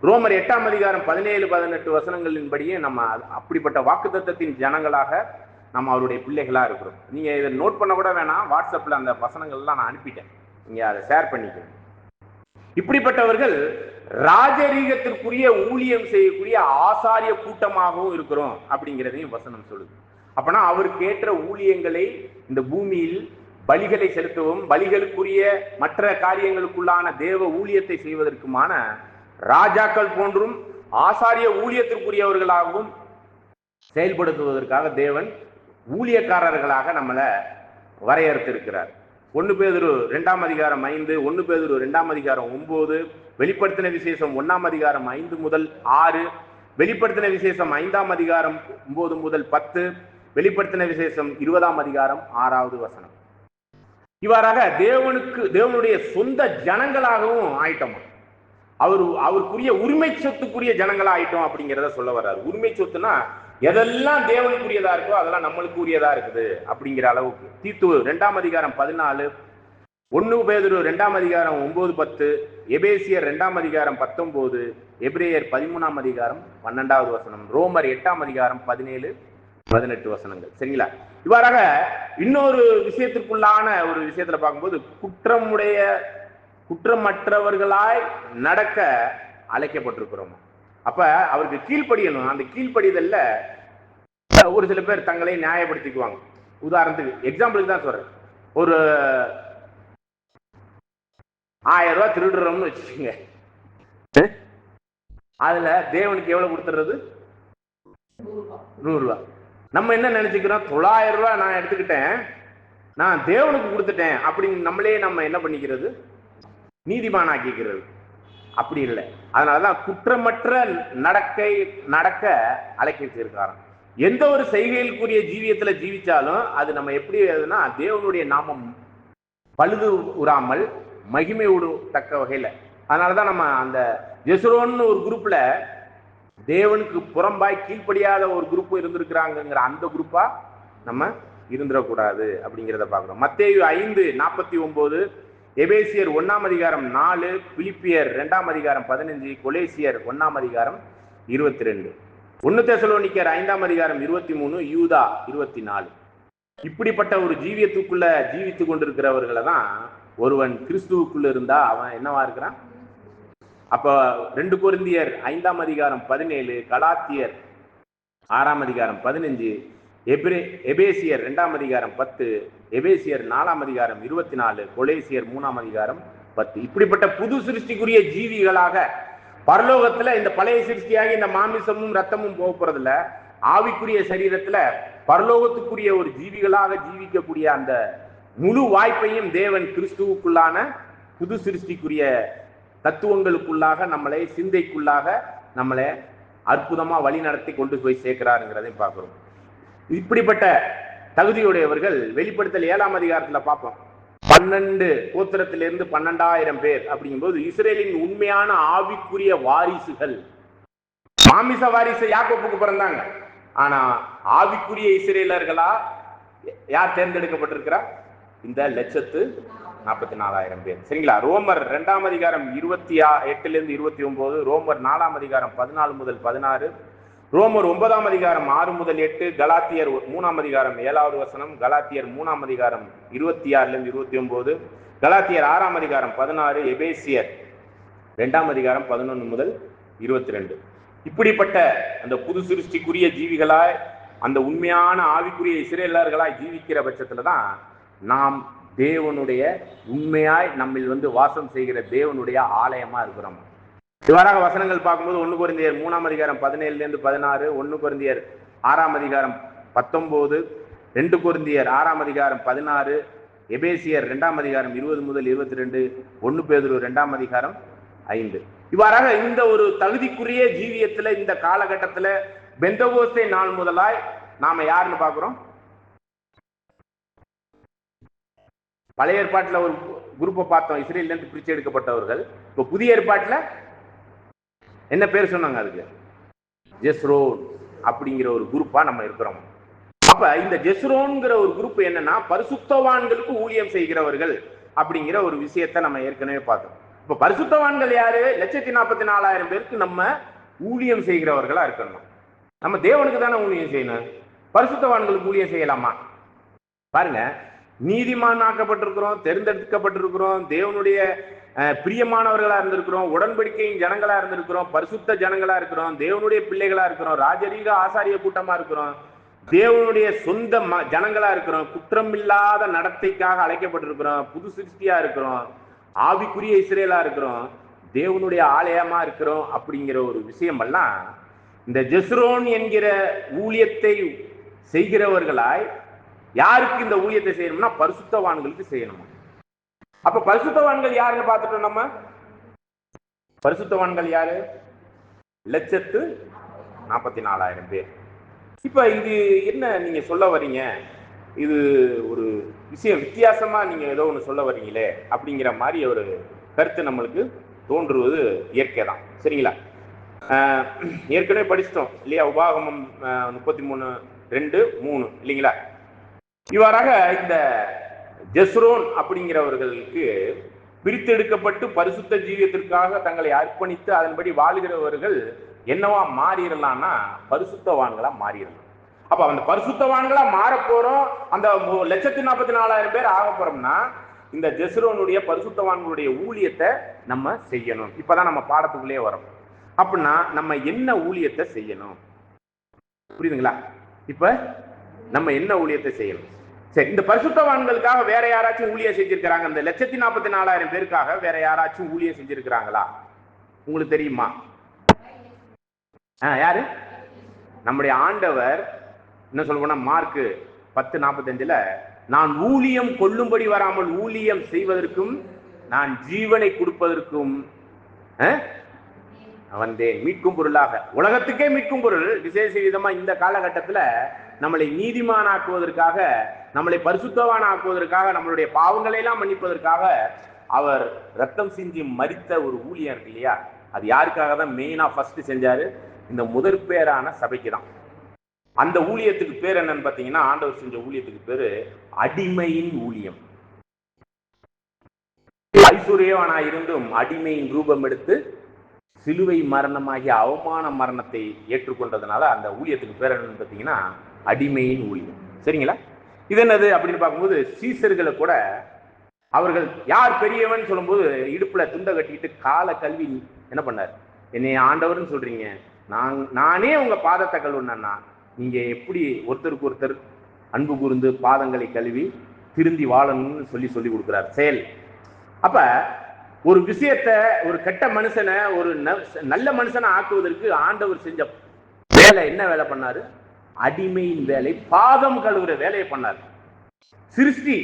ரோமர் 8ஆம் அதிகாரம் 17-18 வசனங்களின்படியே நம்ம அப்படிப்பட்ட வாக்குத்தத்தின் ஜனங்களாக நம்ம அவருடைய பிள்ளைகளா இருக்கிறோம். நீங்க இதை நோட் பண்ண கூட வேணாம், வாட்ஸ்அப்ல அந்த வசனங்கள்லாம் நான் அனுப்பிட்டேன், நீங்க அதை ஷேர் பண்ணிக்கணும். இப்படிப்பட்டவர்கள் ராஜரீகத்திற்குரிய ஊழியம் செய்யக்கூடிய ஆசாரிய கூட்டமாகவும் இருக்கிறோம் அப்படிங்கிறதையும் வசனம் சொல்லுது. அப்பனா அவருக்கு ஏற்ற ஊழியங்களை இந்த பூமியில் பலிகளை செலுத்தவும் பலிகளுக்குரிய மற்ற காரியங்களுக்குள்ளான தேவ ஊழியத்தை செய்வதற்குமான ராஜாக்கள் போன்றும் ஆசாரிய ஊழியத்திற்குரியவர்களாகவும் செயல்படுத்துவதற்காக தேவன் ஊழியக்காரர்களாக நம்மளை வரையறுத்திருக்கிறார். 1 பேதுரு 2ஆம் அதிகாரம் 5, 1 பேதுரு 2ஆம் அதிகாரம் 9, வெளிப்படுத்தின விசேஷம் 1ஆம் அதிகாரம் 5 முதல் 6, வெளிப்படுத்தின விசேஷம் 5ஆம் அதிகாரம் 9 முதல் 10, வெளிப்படுத்தின விசேஷம் 20ஆம் அதிகாரம் 6வது வசனம். இவ்வாறாக தேவனுடைய சொந்த ஜனங்களாகவும் ஆயிட்டோம். அவருக்குரிய உரிமை சொத்துக்குரிய ஜனங்களா ஆயிட்டோம் அப்படிங்கிறத சொல்ல வர்றாரு. உரிமை சொத்துனா எதெல்லாம் தேவனுக்குரியதா இருக்கோ அதெல்லாம் நம்மளுக்கு உரியதா இருக்குது அப்படிங்கிற அளவுக்கு. தீத்து 2ஆம் அதிகாரம் 14, 1 பேதுரு 2ஆம் அதிகாரம் 9, 10, எபேசியர் 2ஆம் அதிகாரம் 19, எபிரேயர் 13ஆம் அதிகாரம் 12வது வசனம், ரோமர் 8ஆம் அதிகாரம் 17, 18 வசனங்கள். சரிங்களா? இவ்வாறாக இன்னொரு விஷயத்திற்குள்ளான ஒரு விஷயத்துல பார்க்கும்போது குற்றமற்றவர்களாய் நடக்க அழைக்கப்பட்டிருக்கிறோம். அப்ப அவருக்கு கீழ்ப்படியணும். அந்த கீழ்ப்படிதல்ல ஒரு சில பேர் தங்களை நியாயப்படுத்திக்குவாங்க. உதாரணத்துக்கு எக்ஸாம்பிளுக்கு தான் சொல்றேன். ஒரு 1000 ரூபாய் திருடுறோம்னு வச்சுக்கோங்க. அதுல தேவனுக்கு எவ்வளவு கொடுத்துறது? 100 ரூபாய். நம்ம என்ன நினைச்சுக்கிறோம்? 900 ரூபாய் நான் எடுத்துக்கிட்டேன், நான் தேவனுக்கு கொடுத்துட்டேன் அப்படின்னு நம்ம என்ன பண்ணிக்கிறது? நீதிமானாக்கிக்கிறது. அப்படி இல்லை. அதனாலதான் குற்றமற்ற நடக்க அழைக்க வச்சிருக்காராம். எந்த ஒரு செய்கைகளுக்குரிய ஜீவியத்துல ஜீவிச்சாலும் அது நம்ம எப்படி ஆகுதுன்னா தேவனுடைய நாமம் பழுது உறாமல் மகிமை விடத்தக்க வகையில. அதனாலதான் நம்ம அந்த ஜெசுரோன்னு ஒரு குரூப்ல தேவனுக்கு புறம்பாய் கீழ்ப்படியாத ஒரு குரூப் இருந்திருக்கிறாங்கிற அந்த குரூப்பா நம்ம இருந்துடக்கூடாது அப்படிங்கிறத பார்க்கிறோம். மத்தேயு 5:49, எபேசியர் 1ஆம் அதிகாரம் 4, பிலிப்பியர் 2ஆம் அதிகாரம் 15, கொலேசியர் 1ஆம் அதிகாரம் 22, 1 தெசலோனிக்கர் 5ஆம் அதிகாரம் 23, யூதா 24. இப்படிப்பட்ட ஒரு ஜீவியத்துக்குள்ள ஜீவித்து கொண்டிருக்கிறவர்களை தான் ஒருவன் கிறிஸ்துவுக்குள்ள இருந்தா அவன் என்னவா இருக்கிறான்? அப்ப 2 கொரிந்தியர் 5ஆம் அதிகாரம் 17, கலாத்தியர் 6ஆம் அதிகாரம் 15, எபேசியர் 2ஆம் அதிகாரம் 10, எபேசியர் 4ஆம் அதிகாரம் 24, கொலேசியர் 3ஆம் அதிகாரம் 10. இப்படிப்பட்ட புது சிருஷ்டிக்குரிய ஜீவிகளாக பரலோகத்துல இந்த பழைய சிருஷ்டியாகி இந்த மாமிசமும் ரத்தமும் போக போறதில்ல. ஆவிக்குரிய சரீரத்துல பரலோகத்துக்குரிய ஒரு ஜீவிகளாக ஜீவிக்கக்கூடிய அந்த முழு வாய்ப்பையும் தேவன் கிறிஸ்துவுக்குள்ளான புது சிருஷ்டிக்குரிய தத்துவங்களுக்குள்ளாக நம்மளை சிந்தைக்குள்ளாக நம்மளை அற்புதமா வழி நடத்தி கொண்டு போய் சேர்க்கிறாருங்கிறதையும் பார்க்கிறோம். இப்படிப்பட்ட தகுதியுடையவர்கள் வெளிப்படுத்தல் 7ஆம் அதிகாரத்துல பார்ப்போம். 12 கோத்திரத்திலிருந்து 12,000 பேர் அப்படிங்கும்போது இஸ்ரேலின் உண்மையான ஆவிக்குரிய வாரிசுகள். மாமிச வாரிசு யாக்கோப்புக்கு பிறந்தாங்க. ஆனா ஆவிக்குரிய இஸ்ரேலர்களா யார் தேர்ந்தெடுக்கப்பட்டிருக்கிறா? இந்த 1,44,000 பேர். சரிங்களா? ரோமர் 2ஆம் அதிகாரம் 28 29, ரோமர் 4ஆம் அதிகாரம் 14 முதல் 16, ரோமர் 9ஆம் அதிகாரம் 6 முதல் 8, கலாத்தியர் 3ஆம் அதிகாரம் 7வது வசனம், கலாத்தியர் 3ஆம் அதிகாரம் 26 29, கலாத்தியர் 6ஆம் அதிகாரம் 16, எபேசியர் 2ஆம் அதிகாரம் 11 முதல் 22. இப்படிப்பட்ட அந்த புது சிருஷ்டிக்குரிய ஜீவிகளாய் அந்த உண்மையான ஆவிக்குரிய இஸ்ரேலர்களாய் ஜீவிக்கிற பட்சத்துல தான் நாம் தேவனுடைய உண்மையாய் நம்மில் வாசம் செய்கிற தேவனுடைய ஆலயமா இருக்கிறோம். இவ்வாறாக வசனங்கள் பார்க்கும்போது 1 கொரிந்தியர் 3ஆம் அதிகாரம் 17 16, 1 கொரிந்தியர் 6ஆம் அதிகாரம் 19, 2 கொரிந்தியர் 6ஆம் அதிகாரம் 16, எபேசியர் 2ஆம் அதிகாரம் 20 முதல் 22, 1 பேதுரு 2ஆம் அதிகாரம் 5. இவ்வாறாக இந்த ஒரு தகுதிக்குரிய ஜீவியத்துல இந்த காலகட்டத்துல பெந்தகோஸ்தே நாள் முதலாய் நாம யாருன்னு பாக்குறோம்? பழைய ஏற்பாட்டுல ஒரு குரூப்பை பார்த்தோம், இஸ்ரேல்ல இருந்து பிரிச்சு எடுக்கப்பட்டவர்கள். இப்ப புதிய ஏற்பாட்டுல என்ன பேர் சொன்னாங்க? அதுக்கு ஜெஸ்ரோன் அப்படிங்கிற ஒரு குரூப்பா நம்ம இருக்கிறோம். அப்ப இந்த ஜெஸ்ரோன்ங்கிற ஒரு குரூப் என்னன்னா பரிசுத்தவான்களுக்கு ஊழியம் செய்கிறவர்கள் அப்படிங்கிற ஒரு விஷயத்தை நம்ம ஏற்கனவே பார்த்தோம். இப்ப பரிசுத்தவான்கள் யாரு? 1,44,000 பேருக்கு நம்ம ஊழியம் செய்கிறவர்களா இருக்கணும். நம்ம தேவனுக்கு தானே ஊழியம் செய்யணும். பரிசுத்தவான்களுக்கு ஊழியம் செய்யலாமா? பாருங்க, நீதிமான் ஆக்கப்பட்டிருக்கிறோம், தேர்ந்தெடுக்கப்பட்டிருக்கிறோம், தேவனுடைய பிரியமானவர்களா இருந்திருக்கிறோம், உடன்படிக்கையின் ஜனங்களா இருந்திருக்கிறோம், பரிசுத்த ஜனங்களா இருக்கிறோம், தேவனுடைய பிள்ளைகளா இருக்கிறோம், ராஜரீக ஆசாரிய கூட்டமா இருக்கிறோம், தேவனுடைய சொந்த ஜனங்களா இருக்கிறோம், குற்றம் இல்லாத நடத்தைக்காக அழைக்கப்பட்டிருக்கிறோம், புது சிருஷ்டியா இருக்கிறோம், ஆவிக்குரிய இஸ்ரேலா இருக்கிறோம், தேவனுடைய ஆலயமா இருக்கிறோம். அப்படிங்கிற ஒரு விஷயம் எல்லாம் இந்த ஜெஸ்ரோன் என்கிற ஊழியத்தை செய்கிறவர்களாய் யாருக்கு இந்த ஊழியத்தை செய்யணும்னா பரிசுத்தவான்களுக்கு செய்யணும். அப்ப பரிசுத்தவான்கள் யாருன்னு பார்த்துட்டோம். நம்ம பரிசுத்தவான்கள் யாரு? 1,44,000 பேர். இப்ப இது என்ன நீங்க சொல்ல வர்றீங்க? இது ஒரு விஷயம் வித்தியாசமா நீங்க ஏதோ ஒன்று சொல்ல வர்றீங்களே அப்படிங்கிற மாதிரி ஒரு கருத்து நம்மளுக்கு தோன்றுவது இயற்கை தான். சரிங்களா? ஏற்கனவே படிச்சிட்டோம் இல்லையா? உபாகமம் 33:2-3 இல்லைங்களா? இவ்வாறாக இந்த ஜெஸ்ரோன் அப்படிங்கிறவர்களுக்கு பிரித்தெடுக்கப்பட்டு பரிசுத்த ஜீவியத்திற்காக தங்களை அர்ப்பணித்து அதன்படி வாழுகிறவர்கள் என்னவா மாறிடலாம்னா பரிசுத்தவான்களா மாறிடலாம். அப்ப அந்த பரிசுத்தவான்களா மாற போறோம். அந்த 1,44,000 பேர் ஆக போறோம்னா இந்த ஜெஸ்ரோனுடைய பரிசுத்தவான்களுடைய ஊழியத்தை நம்ம செய்யணும். இப்பதான் நம்ம பாடத்துக்குள்ளே வரோம். அப்படின்னா நம்ம என்ன ஊழியத்தை செய்யணும்? புரியுதுங்களா? இப்ப நம்ம என்ன ஊழியத்தை செய்யணும்? சரி, இந்த பரிசுத்தவான்களுக்காக வேற யாராச்சும் ஊழியம் செஞ்சிருக்கிறாங்க? இந்த 1,44,000 பேருக்காக வேற யாராச்சும் ஊழியம் செஞ்சிருக்கிறாங்களா? உங்களுக்கு தெரியுமா? யாரு? நம்முடைய ஆண்டவர் என்ன சொல்லுவோம்னா மார்க் 10:45 நான் ஊழியம் கொள்ளும்படி வராமல் ஊழியம் செய்வதற்கும் நான் ஜீவனை கொடுப்பதற்கும் வந்தேன், மீட்கும் பொருளாக. உலகத்துக்கே மீட்கும் பொருள். விசேஷ விதமா இந்த காலகட்டத்தில் நம்மளை நீதிமானாக்குவதற்காக, நம்மளை பரிசுத்தவான் ஆக்குவதற்காக, நம்மளுடைய பாவங்களை எல்லாம் மன்னிப்பதற்காக அவர் ரத்தம் சிந்தி மரித்த ஒரு ஊழியம் இருக்கு இல்லையா? அது யாருக்காக தான் மெயினா ஃபர்ஸ்ட் செஞ்சாரு? இந்த முதற் பேரான சபைக்கு தான். அந்த ஊழியத்துக்கு பேர் என்னன்னு பாத்தீங்கன்னா, ஆண்டவர் செஞ்ச ஊழியத்துக்கு பேரு அடிமையின் ஊழியம். ஐஸ்வர்யவானா இருந்தும் அடிமையின் ரூபம் எடுத்து சிலுவை மரணமாகிய அவமான மரணத்தை ஏற்றுக்கொண்டதுனால அந்த ஊழியத்துக்கு பேர் என்னன்னு பாத்தீங்கன்னா அடிமையின் ஊழியம். சரிங்களா? இது என்னது அப்படின்னு பார்க்கும்போது சீசர்களை கூட அவர்கள் யார் பெரியவன் சொல்லும்போது இடுப்புல துண்டை கட்டிக்கிட்டு காலை கல்வி என்ன பண்ணார்? என்னை ஆண்டவர்னு சொல்றீங்க, நானே உங்க பாதத்தை கழுவுனா நீங்க எப்படி ஒருத்தருக்கு ஒருத்தர் அன்பு கூர்ந்து பாதங்களை கழுவி திருந்தி வாழணும்னு சொல்லி கொடுக்கிறார் செயல். அப்ப ஒரு விஷயத்த, ஒரு கெட்ட மனுஷனை ஒரு நல்ல மனுஷனை ஆக்குவதற்கு ஆண்டவர் செஞ்ச வேலை என்ன வேலை பண்ணாரு? அடிமையின் வேலை, பாதம் கழுவுற வேலையை பண்ணார். சிருஷ்டி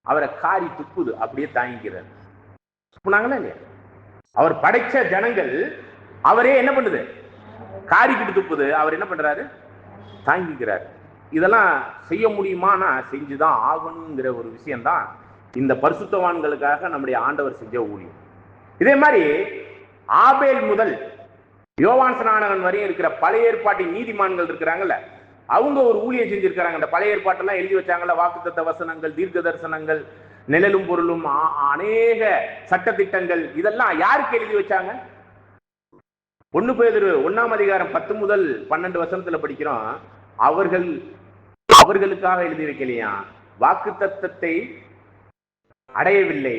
அவரை காரி துப்புது, அப்படியே தாங்கிக்கிறார். துப்புனாங்களா இல்லையா? அவர் படைச்ச ஜனங்கள் அவரே என்ன பண்ணுது? காரிக்கிட்டு துப்புது, அவர் என்ன பண்றாரு? தாங்கிக்கிறார். இதெல்லாம் செய்ய முடியுமானா செஞ்சுதான் ஆகணுங்கிற ஒரு விஷயம்தான் இந்த பரிசுத்தவான்களுக்காக நம்முடைய ஆண்டவர் செஞ்ச ஊழியம். இதே மாதிரி ஆபேல் முதல் யோவான் ஸ்நானகன் வரையும் இருக்கிற பழைய ஏற்பாட்டின் நீதிமான்கள் இருக்கிறாங்கல்ல, அவங்க ஒரு ஊழியம் செஞ்சிருக்கிறாங்க. இந்த பழைய ஏற்பாட்டெல்லாம் எழுதி வச்சாங்கல்ல, வாக்குத்தத்த வசனங்கள், தீர்க்க தரிசனங்கள், நிழலும் பொருளும், அநேக சட்டத்திட்டங்கள், இதெல்லாம் யாருக்கு எழுதி வச்சாங்க? 1 பேதுரு 1ஆம் அதிகாரம் 10 முதல் 12 வசனத்துல படிக்கிறோம். அவர்களுக்காக எழுதி வைக்கலையா? வாக்குத்தத்தத்தை அடையவில்லை,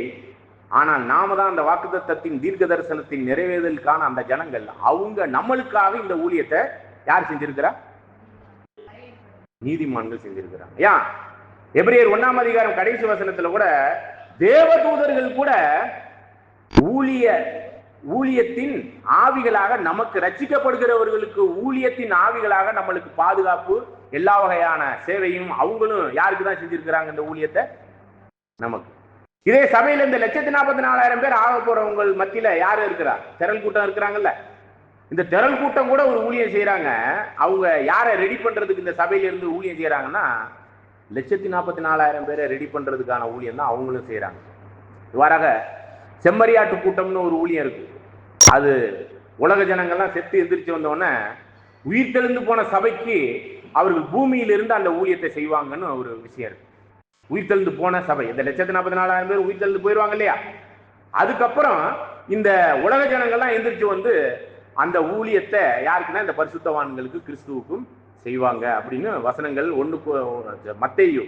ஆனால் நாம தான் அந்த வாக்குத்தத்தத்தின் தீர்க்க தரிசனத்தின் நிறைவேறலுக்கான அந்த ஜனங்கள். அவங்க நம்மளுக்காக இந்த ஊழியத்தை யார் செஞ்சிருக்கிறா? நீதிமான்கள் செஞ்சிருக்கிறாங்க. ஏன்? எபிரேயர் 1ஆம் அதிகாரம் கடைசி வசனத்துல கூட தேவதூதர்கள் கூட ஊழியத்தின் ஆவிகளாக, நமக்கு ரட்சிக்கப்படுகிறவர்களுக்கு ஊழியத்தின் ஆவிகளாக நம்மளுக்கு பாதுகாப்பு எல்லா வகையான சேவையும் அவங்களும் யாருக்கு தான் செஞ்சிருக்கிறாங்க இந்த ஊழியத்தை? நமக்கு. இதே சபையில இந்த 1,44,000 பேர் ஆக போறவங்க மத்தியில யாரு இருக்கிறா? திரள் கூட்டம் இருக்கிறாங்கல்ல. இந்த திரள் கூட்டம் கூட ஒரு ஊழியம் செய்யறாங்க. அவங்க யாரை ரெடி பண்றதுக்கு இந்த சபையில இருந்து ஊழியம் செய்யறாங்கன்னா 1,44,000 பேரை ரெடி பண்றதுக்கான ஊழியம் தான் அவங்களும் செய்யறாங்க. இவ்வாறாக செம்மறியாட்டு கூட்டம்னு ஒரு ஊழியம் இருக்கு. அது உலக ஜனங்கள்லாம் செத்து எந்திரிச்சு வந்தோடனே உயிர் தெளிந்து போன சபைக்கு அவர்கள் பூமியிலிருந்து அந்த ஊழியத்தை செய்வாங்கன்னு ஒரு விஷயம் இருக்கு. உயிர் தெளிந்து போன சபை, இந்த 1,44,000 பேர் உயிர் தெளிந்து போயிடுவாங்க இல்லையா? அதுக்கப்புறம் இந்த உலக ஜனங்கள்லாம் எந்திரிச்சு வந்து அந்த ஊழியத்தை யாருக்குன்னா இந்த பரிசுத்தவான்களுக்கு, கிறிஸ்துவுக்கும் செய்வாங்க அப்படின்னு வசனங்கள் மத்தேயு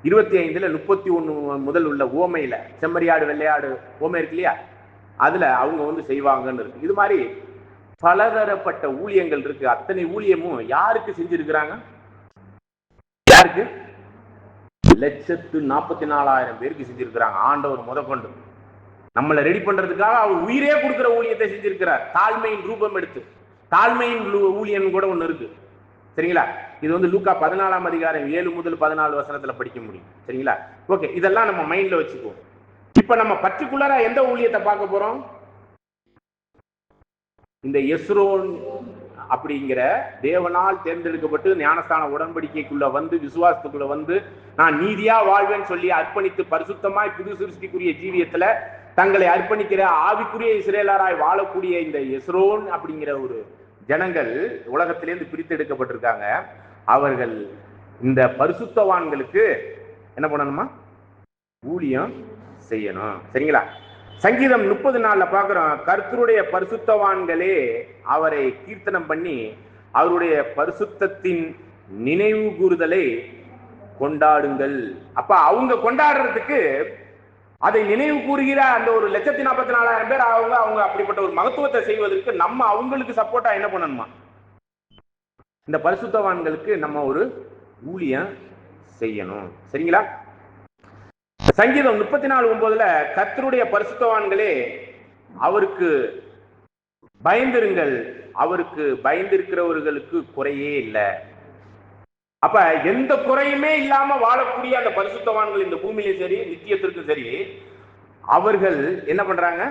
25:31 முதல் உள்ள ஓமையில, செம்மறியாடு வெள்ளையாடு ஓமை இருக்கு இல்லையா, அதுல அவங்க வந்து செய்வாங்கன்னு இருக்கு. இது மாதிரி பலதரப்பட்ட ஊழியங்கள் இருக்கு. அத்தனை ஊழியமும் யாருக்கு செஞ்சிருக்கிறாங்க? யாருக்கு? 1,44,000 பேருக்கு செஞ்சிருக்கிறாங்க. ஆண்டவர் முதற்கொண்டு நம்மளை ரெடி பண்றதுக்காக அவர் உயிரே கொடுக்கிற ஊழியத்தை செஞ்சிருக்கிறார். தாழ்மையின் ரூபம் எடுத்து, தாழ்மையின் ஊழியம் கூட ஒண்ணு இருக்கு. சரிங்களா? இது வந்து லூக்கா 14ஆம் அதிகாரம் 7 முதல் 14 வசனத்துல படிக்க முடியும். சரிங்களா? ஓகே, இதெல்லாம் நம்ம மைண்ட்ல வச்சுக்குவோம். இப்ப நம்ம பர்டிகுலரா எந்த ஊழியத்தை பார்க்க போறோம்? இந்த எஸ்ரோன் அப்படிங்கிற தேவனால் தேர்ந்தெடுக்கப்பட்டு ஞானஸ்தான உடன்படிக்கைக்குள்ள வந்து, விசுவாசத்துக்குள்ள வந்து, நான் நீதியா வாழ்வேன்னு சொல்லி அர்ப்பணித்து பரிசுத்தமாய் புது சிருஷ்டிக்குரிய ஜீவியத்துல தங்களை அர்ப்பணிக்கிற ஆவிக்குரிய இஸ்ரேலராய் வாழக்கூடிய இந்த எஸ்ரோன் அப்படிங்கிற ஒரு ஜனங்கள் உலகத்திலேருந்து பிரித்தெடுக்கப்பட்டிருக்காங்க. அவர்கள் இந்த பரிசுத்தவான்களுக்கு என்ன பண்ணணுமா? ஊழியம் செய்யணும். சரிங்களா? சங்கீதம் 30:4 பார்க்கிறோம், கர்த்தருடைய பரிசுத்தவான்களே அவரை கீர்த்தனம் பண்ணி அவருடைய பரிசுத்தத்தின் நினைவு கூறுதலை கொண்டாடுங்கள். அப்ப அவங்க கொண்டாடுறதுக்கு, அதை நினைவு கூறுகிற அந்த ஒரு 1,44,000 பேர் அவங்க அப்படிப்பட்ட ஒரு மகத்துவத்தை செய்வதற்கு நம்ம அவங்களுக்கு சப்போர்ட்டா என்ன பண்ணணுமா? இந்த பரிசுத்தவான்களுக்கு நம்ம ஒரு ஊழியம் செய்யணும். சரிங்களா? சங்கீதம் 34:9 கர்த்தருடைய பரிசுத்தவான்களே அவருக்கு பயந்திருங்கள், அவருக்கு பயந்திருக்கிறவர்களுக்கு குறையே இல்லை. அப்ப எந்த குறையுமே இல்லாம வாழக்கூடிய அந்த பரிசுத்தவான்கள் இந்த பூமியிலும் சரி, நித்தியத்திற்கும் சரி, அவர்கள் என்ன பண்றாங்க?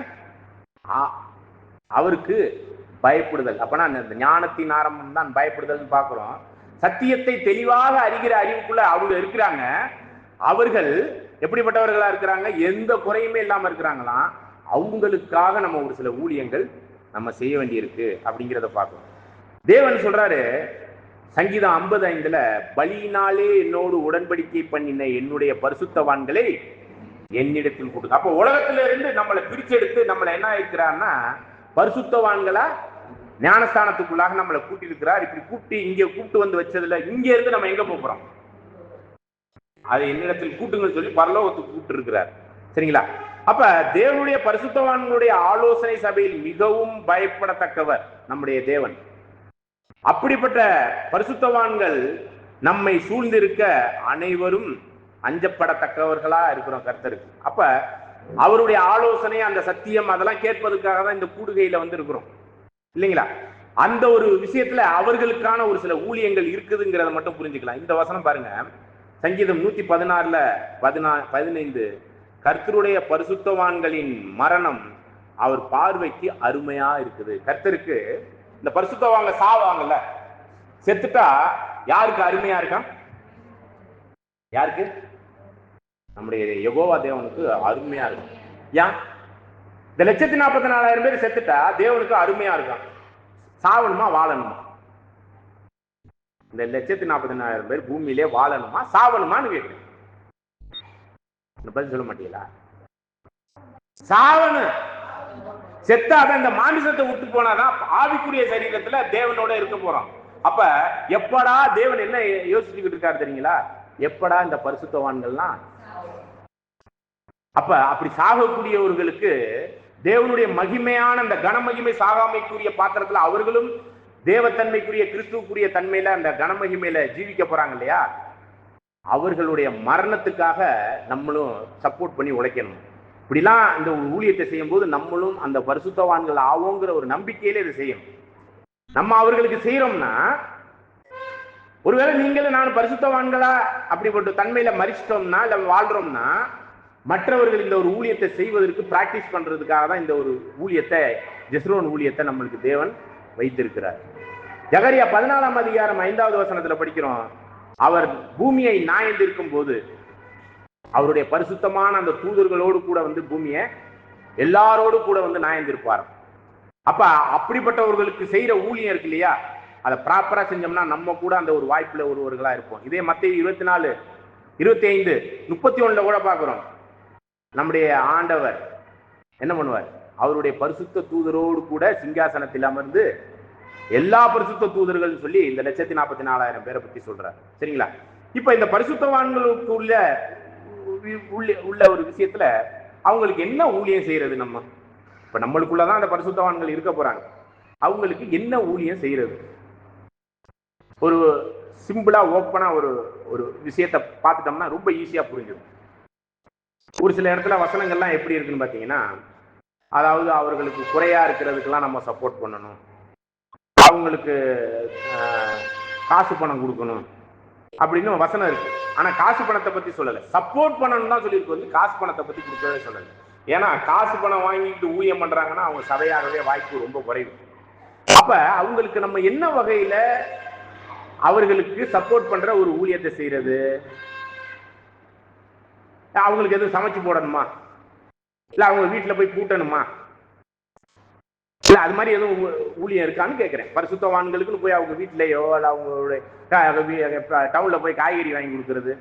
அவருக்கு பயப்படுதல். அப்பனா இந்த ஞானத்தின் ஆரம்பம் தான் பயப்படுதல் பார்க்கிறோம். சத்தியத்தை தெளிவாக அறிகிற அறிவுக்குள்ள அவங்க இருக்கிறாங்க. அவர்கள் எப்படிப்பட்டவர்களா இருக்கிறாங்க? எந்த குறையுமே இல்லாம இருக்கிறாங்களாம். அவங்களுக்காக நம்ம ஒரு சில ஊழியங்கள் நம்ம செய்ய வேண்டியிருக்கு அப்படிங்கிறத பார்க்கணும். தேவன் சொல்றாரு சங்கீதம் 55 பலியினாலே என்னோடு உடன்படிக்கை பண்ணின என்னுடைய பரிசுத்தவான்களை என்னிடத்தில் கூட்டு. அப்ப உலகத்துல இருந்து நம்மளை பிரிச்செடுத்து நம்மளை என்ன இருக்கிறார்னா பரிசுத்தவான்களா ஞானஸ்தானத்துக்குள்ளாக நம்மளை கூட்டி இருக்கிறார். இப்படி கூட்டி இங்க கூப்பிட்டு வந்து வச்சதுல இங்க இருந்து நம்ம எங்க போறோம்? அதை என்னிடத்தில் கூட்டுங்கன்னு சொல்லி பரலோகத்துக்கு கூப்பிட்டு இருக்கிறார். சரிங்களா? அப்ப தேவனுடைய பரிசுத்தவான்களுடைய ஆலோசனை சபையில் மிகவும் பயப்படத்தக்கவர் நம்முடைய தேவன். அப்படிப்பட்ட பரிசுத்தவான்கள் நம்மை சூழ்ந்திருக்க அனைவரும் அஞ்சப்படத்தக்கவர்களா இருக்கிறோம் கர்த்தருக்கு. அப்ப அவருடைய ஆலோசனை, அந்த சத்தியம், அதெல்லாம் கேட்பதற்காக தான் இந்த கூடுகையில வந்து இருக்கிறோம் இல்லைங்களா? அந்த ஒரு விஷயத்துல அவர்களுக்கான ஒரு சில ஊழியங்கள் இருக்குதுங்கிறத மட்டும் புரிஞ்சுக்கலாம். இந்த வசனம் பாருங்க, சங்கீதம் 116:15 கர்த்தருடைய பரிசுத்தவான்களின் மரணம் அவர் பார்வைக்கு அருமையா இருக்குது. கர்த்தருக்கு இந்த பரிசுத்தவான்க சாவாங்கல்ல, செத்துட்டா யாருக்கு அருமையா இருக்கான்? யாருக்கு? நம்முடைய யெகோவா தேவனுக்கு அருமையா இருக்கும். ஏன்? இந்த 1,44,000 பேர் செத்துட்டா தேவனுக்கு அருமையா இருக்கான். சாவணுமா வாழணுமா? இந்த 1,44,000 பேர் பூமியிலே வாழணுமா சாவணுமான்னு கேட்கிறேன். பதில் சொல்ல மாட்டீங்களா? சாவணும். செத்தாதான் இந்த மாமிசத்தை விட்டு போனாதான் ஆவிக்குரிய சரீரத்துல தேவனோட இருக்க போறோம். அப்ப எப்படா தேவன் என்ன யோசிச்சுக்கிட்டு இருக்காரு தெரியுங்களா? எப்படா இந்த பரிசுத்தவான்கள்லாம் அப்ப அப்படி சாகக்கூடியவர்களுக்கு தேவனுடைய மகிமையான அந்த கனமகிமை சாகாமைக்குரிய பாத்திரத்துல அவர்களும் தேவத்தன்மைக்குரிய கிறிஸ்துவுக்குரிய தன்மையில அந்த கனமகிமையில ஜீவிக்க போறாங்க இல்லையா? அவர்களுடைய மரணத்துக்காக நம்மளும் சப்போர்ட் பண்ணி உழைக்கணும். இப்படிலாம் இந்த ஊழியத்தை செய்யும் போது நம்மளும் அந்த பரிசுத்தவான்கள் ஆவோங்கிற ஒரு நம்பிக்கையில இதை செய்யணும். நம்ம அவர்களுக்கு செய்யறோம்னா ஒருவேளை நீங்களும் நான் பரிசுத்தவான்களா அப்படிப்பட்ட தன்மையில மறிச்சிட்டோம்னா இல்ல வாழ்றோம்னா, மற்றவர்கள் இந்த ஒரு ஊழியத்தை செய்வதற்கு பிராக்டிஸ் பண்றதுக்காக தான் இந்த ஒரு ஊழியத்தை, ஜெஸ்ரோன் ஊழியத்தை நம்மளுக்கு தேவன் வைத்திருக்கிறார். ஜகரியா 14ஆம் அதிகாரம் 5வது வசனத்துல படிக்கிறோம், அவர் பூமியை நாயந்திருக்கும் போது அவருடைய பரிசுத்தமான அந்த தூதர்களோடு கூட வந்து பூமியை எல்லாரோடு கூட வந்து நாயந்திருப்பார். அப்ப அப்படிப்பட்டவர்களுக்கு செய்யற ஊழியம் இருக்கு இல்லையா, அதை ப்ராப்பரா செஞ்சோம்னா நம்ம கூட அந்த ஒரு வாய்ப்புல ஒருவர்களா இருப்போம். இதே மத்தேயு 24, 25, 31 கூட பாக்குறோம். நம்முடைய ஆண்டவர் என்ன பண்ணுவார், அவருடைய பரிசுத்த தூதரோடு கூட சிங்காசனத்தில் அமர்ந்து எல்லா பரிசுத்த தூதர்கள் சொல்லி இந்த 1,44,000 பேரை பத்தி சொல்றாரு. சரிங்களா? இப்ப இந்த பரிசுத்தவான்களுக்கு உள்ள ஒரு விஷயத்துல அவங்களுக்கு என்ன ஊழியம் செய்யறது? நம்ம இப்ப நம்மளுக்குள்ளதான் அந்த பரிசுத்தவான்கள் இருக்க போறாங்க. அவங்களுக்கு என்ன ஊழியம் செய்யறது? ஒரு சிம்பிளா ஓப்பனா ஒரு விஷயத்தை பார்த்துட்டோம்னா ரொம்ப ஈஸியா புரிஞ்சிடும். ஒரு சில இடத்துல வசனங்கள்லாம் எப்படி இருக்குன்னு பாத்தீங்கன்னா, அதாவது அவர்களுக்கு குறையா இருக்கிறதுக்கெல்லாம் நம்ம சப்போர்ட் பண்ணணும், அவங்களுக்கு காசு பணம் கொடுக்கணும் அப்படின்னு வசனம் இருக்கு. ஆனா காசு பணத்தை பத்தி சொல்லல, சப்போர்ட் பண்ணணும் தான் சொல்லியிருக்கு, வந்து காசு பணத்தை பத்தி கொடுக்கவே சொல்லல. ஏன்னா காசு பணம் வாங்கிட்டு ஊழியம் பண்றாங்கன்னா அவங்க சபையாகவே வாய்ப்பு ரொம்ப குறைவு. அப்ப அவங்களுக்கு நம்ம என்ன வகையில அவர்களுக்கு சப்போர்ட் பண்ற ஒரு ஊழியத்தை செய்யறது? அவங்களுக்கு எதுவும் சமைச்சு போடணுமா, இல்ல அவங்க வீட்டுல போய் கூட்டணுமா, இல்ல அது மாதிரி எதுவும் ஊழியம் இருக்கான்னு கேட்கிறேன். பரிசுத்தவான்களுக்கு போய் அவங்க வீட்லயோ இல்ல அவங்களுடைய டவுன்ல போய் காய்கறி வாங்கி கொடுக்கறது,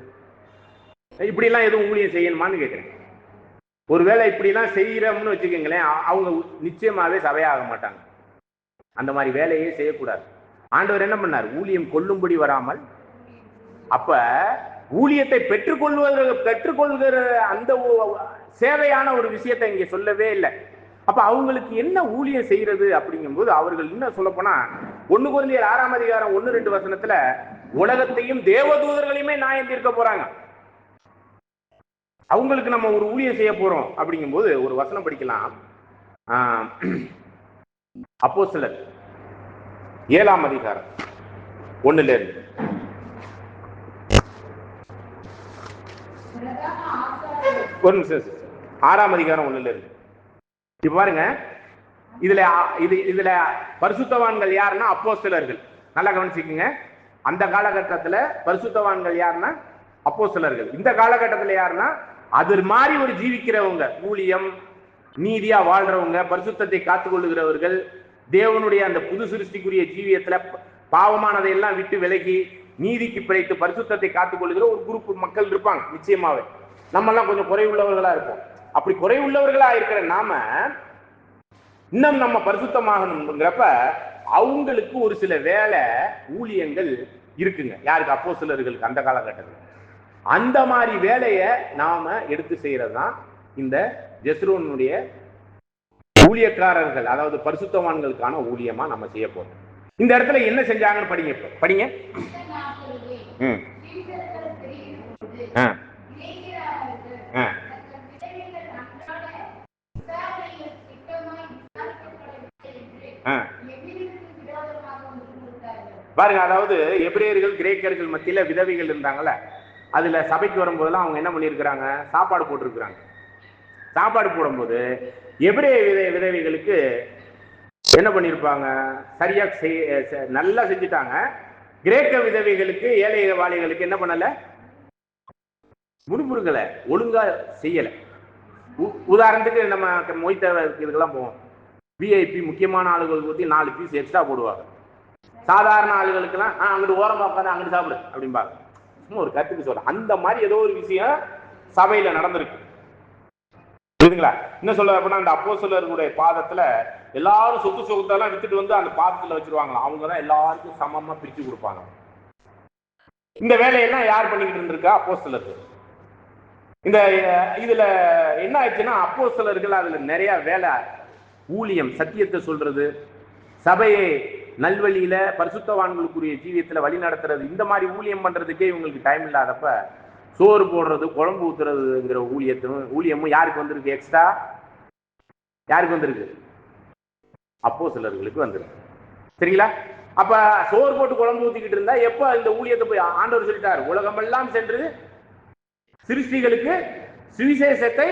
இப்படி எல்லாம் எதுவும் ஊழியம் செய்யணுமான்னு கேட்கிறேன். ஒருவேளை இப்படி எல்லாம் செய்யறோம்னு வச்சுக்கோங்களேன், அவங்க நிச்சயமாவே சபையாக மாட்டாங்க. அந்த மாதிரி வேலையே செய்யக்கூடாது. ஆண்டவர் என்ன பண்ணார்? ஊழியம் கொள்ளும்படி வராமல், அப்ப ஊழியத்தை பெற்றுக்கொள்கிற அந்த சேவையான ஒரு விஷயத்தை இங்க சொல்லவே இல்லை. அப்ப அவங்களுக்கு என்ன ஊழியம் செய்யறது அப்படிங்கும்போது அவர்கள் இன்னும் சொல்ல போனா 1 கொரிந்தியர் 6ஆம் அதிகாரம் 1-2 வசனத்துல உலகத்தையும் தேவதூதர்களையுமே நியாயம் தீர்க்க போறாங்க. அவங்களுக்கு நம்ம ஒரு ஊழியம் செய்ய போறோம் அப்படிங்கும்போது ஒரு வசனம் படிக்கலாம். அப்போஸ்தலர் 7ஆம் அதிகாரம் 1-2. 6ஆம் அதிகாரம் 1-2. இப்ப பாருங்க, இதுல பரிசுத்தவான்கள் யாருன்னா அப்போஸ்தலர்கள். நல்லா கவனிச்சுக்குங்க. அந்த காலகட்டத்துல பரிசுத்தவான்கள் யாருன்னா அப்போஸ்தலர்கள். இந்த காலகட்டத்துல யாருன்னா அது மாதிரி ஒரு ஜீவிக்கிறவங்க, ஊழியம் நீதியா வாழ்றவங்க, பரிசுத்தத்தை காத்துக்கொள்ளுகிறவர்கள், தேவனுடைய அந்த புது சிருஷ்டிக்குரிய ஜீவியத்துல பாவமானதை எல்லாம் விட்டு விலகி நீதிக்கு பிழைத்து பரிசுத்தத்தை காத்துக்கொள்ளுகிற ஒரு குரூப் மக்கள் இருப்பாங்க. நிச்சயமாவே நம்ம எல்லாம் கொஞ்சம் குறைவுள்ளவர்களா இருப்போம். அப்படி குறைவுள்ளவர்களா இருக்கிற நாம இன்னும் நம்ம பரிசுத்தமாகணுங்கிறப்ப அவங்களுக்கு ஒரு சில வேலை ஊழியங்கள் இருக்குங்க. யாருக்கு? அப்போஸ்தலர்களுக்கு. அந்த காலகட்டத்தில் அந்த மாதிரி வேலையை நாம எடுத்து செய்யறது தான் இந்த ஜெஸ்ரோனுடைய ஊழியக்காரர்கள், அதாவது பரிசுத்தவான்களுக்கான ஊழியமா நம்ம செய்ய போறோம். இந்த இடத்துல என்ன செஞ்சாங்கன்னு படிங்க. பாருங்க, அதாவது எபிரேயர்கள் கிரேக்கர்கள் மத்தியில விதவைகள் இருந்தாங்கல்ல, அதுல சபைக்கு வரும்போதெல்லாம் அவங்க என்ன பண்ணியிருக்கிறாங்க? சாப்பாடு போட்டிருக்கிறாங்க. சாப்பாடு போடும்போது எபிரேய விதவைகளுக்கு என்ன பண்ணியிருப்பாங்க? சரியா நல்லா செஞ்சுட்டாங்க. கிரேக்க விதவைகளுக்கு, ஏழை வாளிகளுக்கு என்ன பண்ணல? முடுமுறுகளை ஒழுங்கா செய்யல. உதாரணத்துக்கு நம்ம மொய்த்த இதுக்கெல்லாம் போவோம், விஐபி முக்கியமான ஆளுகளுக்கு பத்தி 4 பீஸ் எக்ஸ்ட்ரா போடுவாங்க. சாதாரண ஆளுகளுக்கெல்லாம் அங்கிட்டு ஓரமா உட்காந்து அங்கிட்டு சாப்பிடு அப்படிம்பாங்க. சும்மா ஒரு கருத்துக்கு சொல்றேன். அந்த மாதிரி ஏதோ ஒரு விஷயம் சபையில நடந்திருக்கு. புரியுதுங்களா? என்ன சொல்ல அப்படின்னா, அந்த அப்போஸ்தலர்களுடைய பாதத்துல எல்லாரும் சொத்து சொத்தெல்லாம் வித்துட்டு வந்து அந்த பாதத்துல வச்சிருவாங்களாம். அவங்கதான் எல்லாருக்கும் சமமா பிரிச்சு கொடுப்பாங்க. இந்த வேலையெல்லாம் யார் பண்ணிக்கிட்டு இருந்திருக்கா? அப்போஸ்தலர்கள். இந்த இதுல என்ன ஆயிடுச்சுன்னா, அப்போஸ்தலர்கள் அதுல நிறைய வேலை ஊழியம், சத்தியத்தை சொல்றது, சபையை நல்வழியில பரிசுத்தவான்களுக்குரிய ஜீவியத்துல வழி நடத்துறது, இந்த மாதிரி ஊழியம் பண்றதுக்கே இவங்களுக்கு டைம் இல்லாதப்ப சோறு போடுறது, குழம்பு ஊத்துறதுங்கிற ஊழியமும் யாருக்கு வந்திருக்கு? எக்ஸ்ட்ரா யாருக்கு வந்திருக்கு? அப்போஸ்தலர்களுக்கு வந்திருக்கு. சரிங்களா? அப்ப சோறு போட்டு குழம்பு ஊத்திக்கிட்டு இருந்தா எப்ப இந்த ஊழியத்தை போய் ஆண்டவர் சொல்லிட்டார், உலகமெல்லாம் சென்று சிருஷ்டிகளுக்கு சுவிசேஷத்தை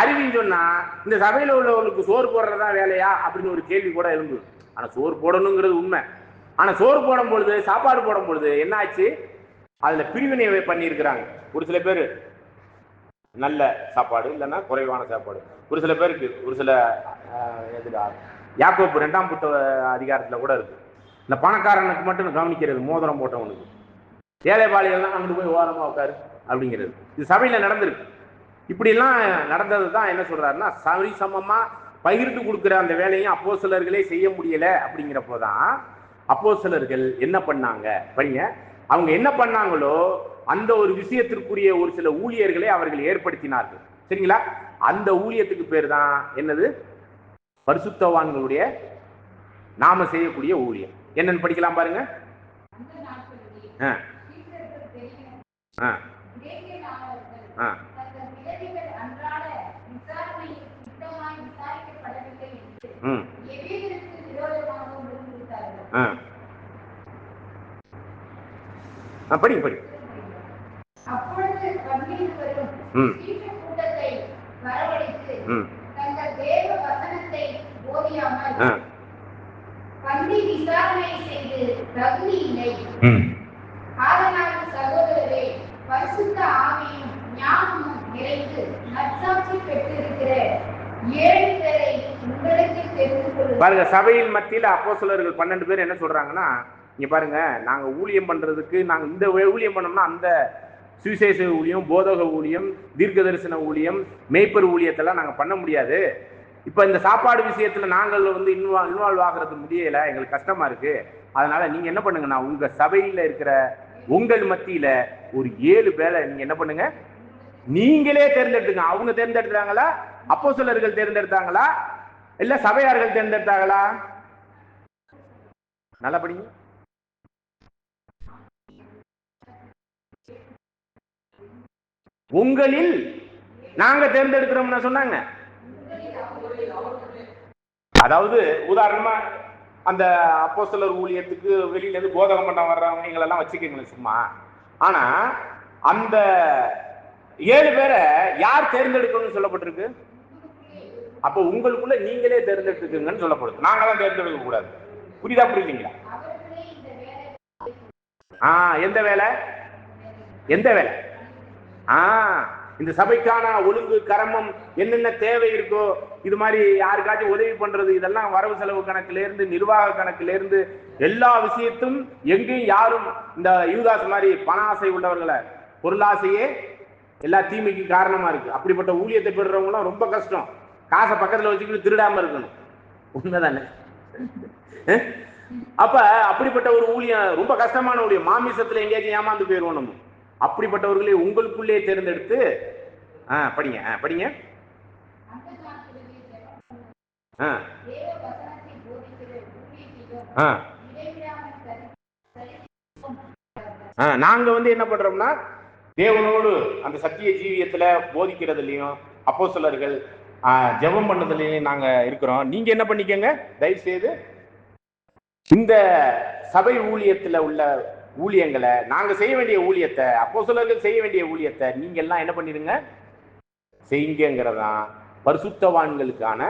அறிவின்னு சொன்னா இந்த சபையில உள்ளவர்களுக்கு சோறு போடுறதா வேலையா அப்படின்னு ஒரு கேள்வி கூட இருந்தது. ஆனா சோறு போடணுங்கிறது உண்மை. ஆனா சோறு போடும் பொழுது, சாப்பாடு போடும் பொழுது என்ன ஆச்சு, அதுல பிரிவினை பண்ணியிருக்கிறாங்க. ஒரு சில பேர் நல்ல சாப்பாடு இல்லைன்னா குறைவான சாப்பாடு, ஒரு சில பேருக்கு ஒரு சில யாக்கோப்பு 2ஆம் அதிகாரத்துல கூட இருக்கு, இந்த பணக்காரனுக்கு மட்டும் கவனிக்கிறது, மோதிரம் போட்டவனுக்கு, ஏழை பாலிகள்லாம் அங்கிட்டு போய் ஓரமா உட்காரு அப்படிங்கிறது. இது சபையில நடந்திருக்கு. இப்படிலாம் நடந்தது தான் என்ன சொல்றாருன்னா, சரிசமமா பகிர்ந்து கொடுக்குற அந்த வேலையும் அப்போஸ்தலர்களே செய்ய முடியல. அப்படிங்கிறப்போதான் அப்போஸ்தலர்கள் என்ன பண்ணாங்க படிங்க, அவங்க என்ன பண்ணாங்களோ அந்த ஒரு விஷயத்திற்குரிய ஒரு சில ஊழியர்களை அவர்கள் ஏற்படுத்தினார்கள். சரிங்களா? அந்த ஊழியத்துக்கு பேர் தான் என்னது, பரிசுத்தவான்களுடைய நாம செய்யக்கூடிய ஊழியம். என்னன்னு படிக்கலாம் பாருங்க. படி படி. அப்பொழுது கூட்டத்தை வரவழைத்து தங்கள் தேவ வசனத்தை போதியாமல் பந்தி விசாரணை செய்து தகுதி இல்லை. ஆதலால் சகோதரரே, பரிசுத்த ஆவியும் ஞானமும் நிறைந்து நற்சாட்சி பெற்றிருக்கிற 7 பேரை உங்களுக்கு தெரிந்து கொள்ளுங்கள். பாருங்க, சபையின் மத்தியில் அப்போஸ்தலர்கள் 12 பேர் என்ன சொல்றாங்கன்னா, இங்க பாருங்க, நாங்க ஊழியம் பண்றதுக்கு, நாங்க இந்த ஊழியம் பண்ணோம்னா அந்த சுவிசேஷ ஊழியம், போதக ஊழியம், தீர்க்க தரிசன ஊழியம், மேய்ப்பர் ஊழியத்தெல்லாம் நாங்க பண்ண முடியாது. இப்ப இந்த சாப்பாடு விஷயத்துல நாங்கள் வந்து இன்வால்வ் ஆகிறது முடியல, எங்களுக்கு கஷ்டமா இருக்கு. அதனால நீங்க என்ன பண்ணுங்கன்னா, உங்க சபையில இருக்கிற உங்கள் மத்தியில ஒரு 7 பேரை நீங்க என்ன பண்ணுங்க, நீங்களே தேர்ந்தெடுத்துங்க. அவங்க தேர்ந்தெடுத்தாங்களா, அப்போஸ்தலர்கள் தேர்ந்தெடுத்தாங்களா, இல்ல சபையார்கள் தேர்ந்தெடுத்தாங்களா? நல்லா படிங்க. உங்களில் நாங்க தேர்ந்தெடுக்கிறோம்னா சொன்னாங்க. அதாவது உதாரணமா அந்த அப்போஸ்தலர் ஊழியத்துக்கு வெளியில இருந்து போதகம் பண்ண வர்றவங்க எங்களெல்லாம் வச்சுக்கீங்களேன் சும்மா. ஆனா அந்த 7 பேரை யார் தேர்ந்தெடுக்கணும்னு சொல்லப்பட்டிருக்கு? அப்போ உங்களுக்குள்ள நீங்களே தேர்ந்தெடுத்துக்கங்கன்னு சொல்லப்படுது. நாங்களாம் தேர்ந்தெடுக்க கூடாது. புரியுதா? புரியுதுங்களா? எந்த வேலை? எந்த வேலை? இந்த சபைக்கான ஒழுங்கு கரமம் என்னென்ன தேவை இருக்கோ, இது மாதிரி யாருக்காச்சும் உதவி பண்றது, இதெல்லாம் வரவு செலவு கணக்குல இருந்து நிர்வாக கணக்குல இருந்து எல்லா விஷயத்தும் எங்கேயும் யாரும் இந்த யூதாஸ் மாதிரி பண ஆசை உள்ளவர்களை, பொருளாசையே எல்லா தீமைக்கு காரணமா இருக்கு. அப்படிப்பட்ட ஊழியத்தை பெறுறவங்களாம் ரொம்ப கஷ்டம். காசை பக்கத்துல வச்சுக்கிட்டு திருடாம இருக்கணும். உண்மைதானே? அப்ப அப்படிப்பட்ட ஒரு ஊழியம் ரொம்ப கஷ்டமான ஊழியம். மாமிசத்துல எங்கேயாச்சும் ஏமாந்து போயிருவோம் நம்ம. அப்படிப்பட்டவர்களை உங்களுக்குள்ளே தேர்ந்தெடுத்து படிங்க படிங்க. நாங்க வந்து என்ன பண்றோம்னா, தேவனோடு அந்த சத்திய ஜீவியத்துல போதிக்கிறதுலயும் அப்போஸ்தலர்கள் ஜெபம் பண்ணதுலயும் நாங்க இருக்கிறோம். நீங்க என்ன பண்ணிக்கங்க, தயவு செய்து இந்த சபை ஊழியத்துல உள்ள ஊழியங்களை, நாங்க செய்ய வேண்டிய ஊழியத்தை, அப்போஸ்தலர்கள் செய்ய வேண்டிய ஊழியத்தை நீங்க எல்லாம் என்ன பண்ணிருங்க, செய்யுங்கிறதான் பரிசுத்தவான்களுக்கான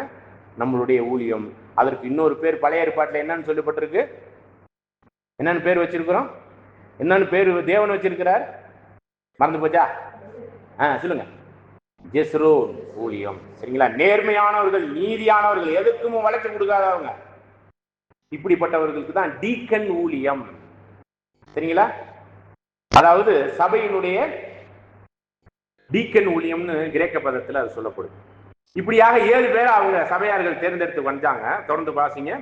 நம்மளுடைய ஊழியம். அதற்கு இன்னொரு பேர் பழைய ஏற்பாட்டில் என்னன்னு சொல்லப்பட்டிருக்கு, என்னன்னு பேர் வச்சிருக்கிறோம், என்னன்னு பேர் தேவன் வச்சிருக்கிறார், மறந்து போச்சா? சொல்லுங்க. ஜெஸ்ரோன் ஊழியம். சரிங்களா? நேர்மையானவர்கள், நீதியானவர்கள், எதுக்கும் வளைச்சு கொடுக்காதவங்க, இப்படிப்பட்டவர்களுக்கு தான் டீக்கன் ஊழியம். சரிங்களா? அதாவது சபையினுடைய டீக்கன் ஊழியம்னு கிரேக்க பதத்தில் அது சொல்லப்படும். இப்படியாக 7 பேர் அவங்க சபையார்கள் தேர்ந்தெடுத்து வந்தாங்க. தொடர்ந்து வாசிங்க.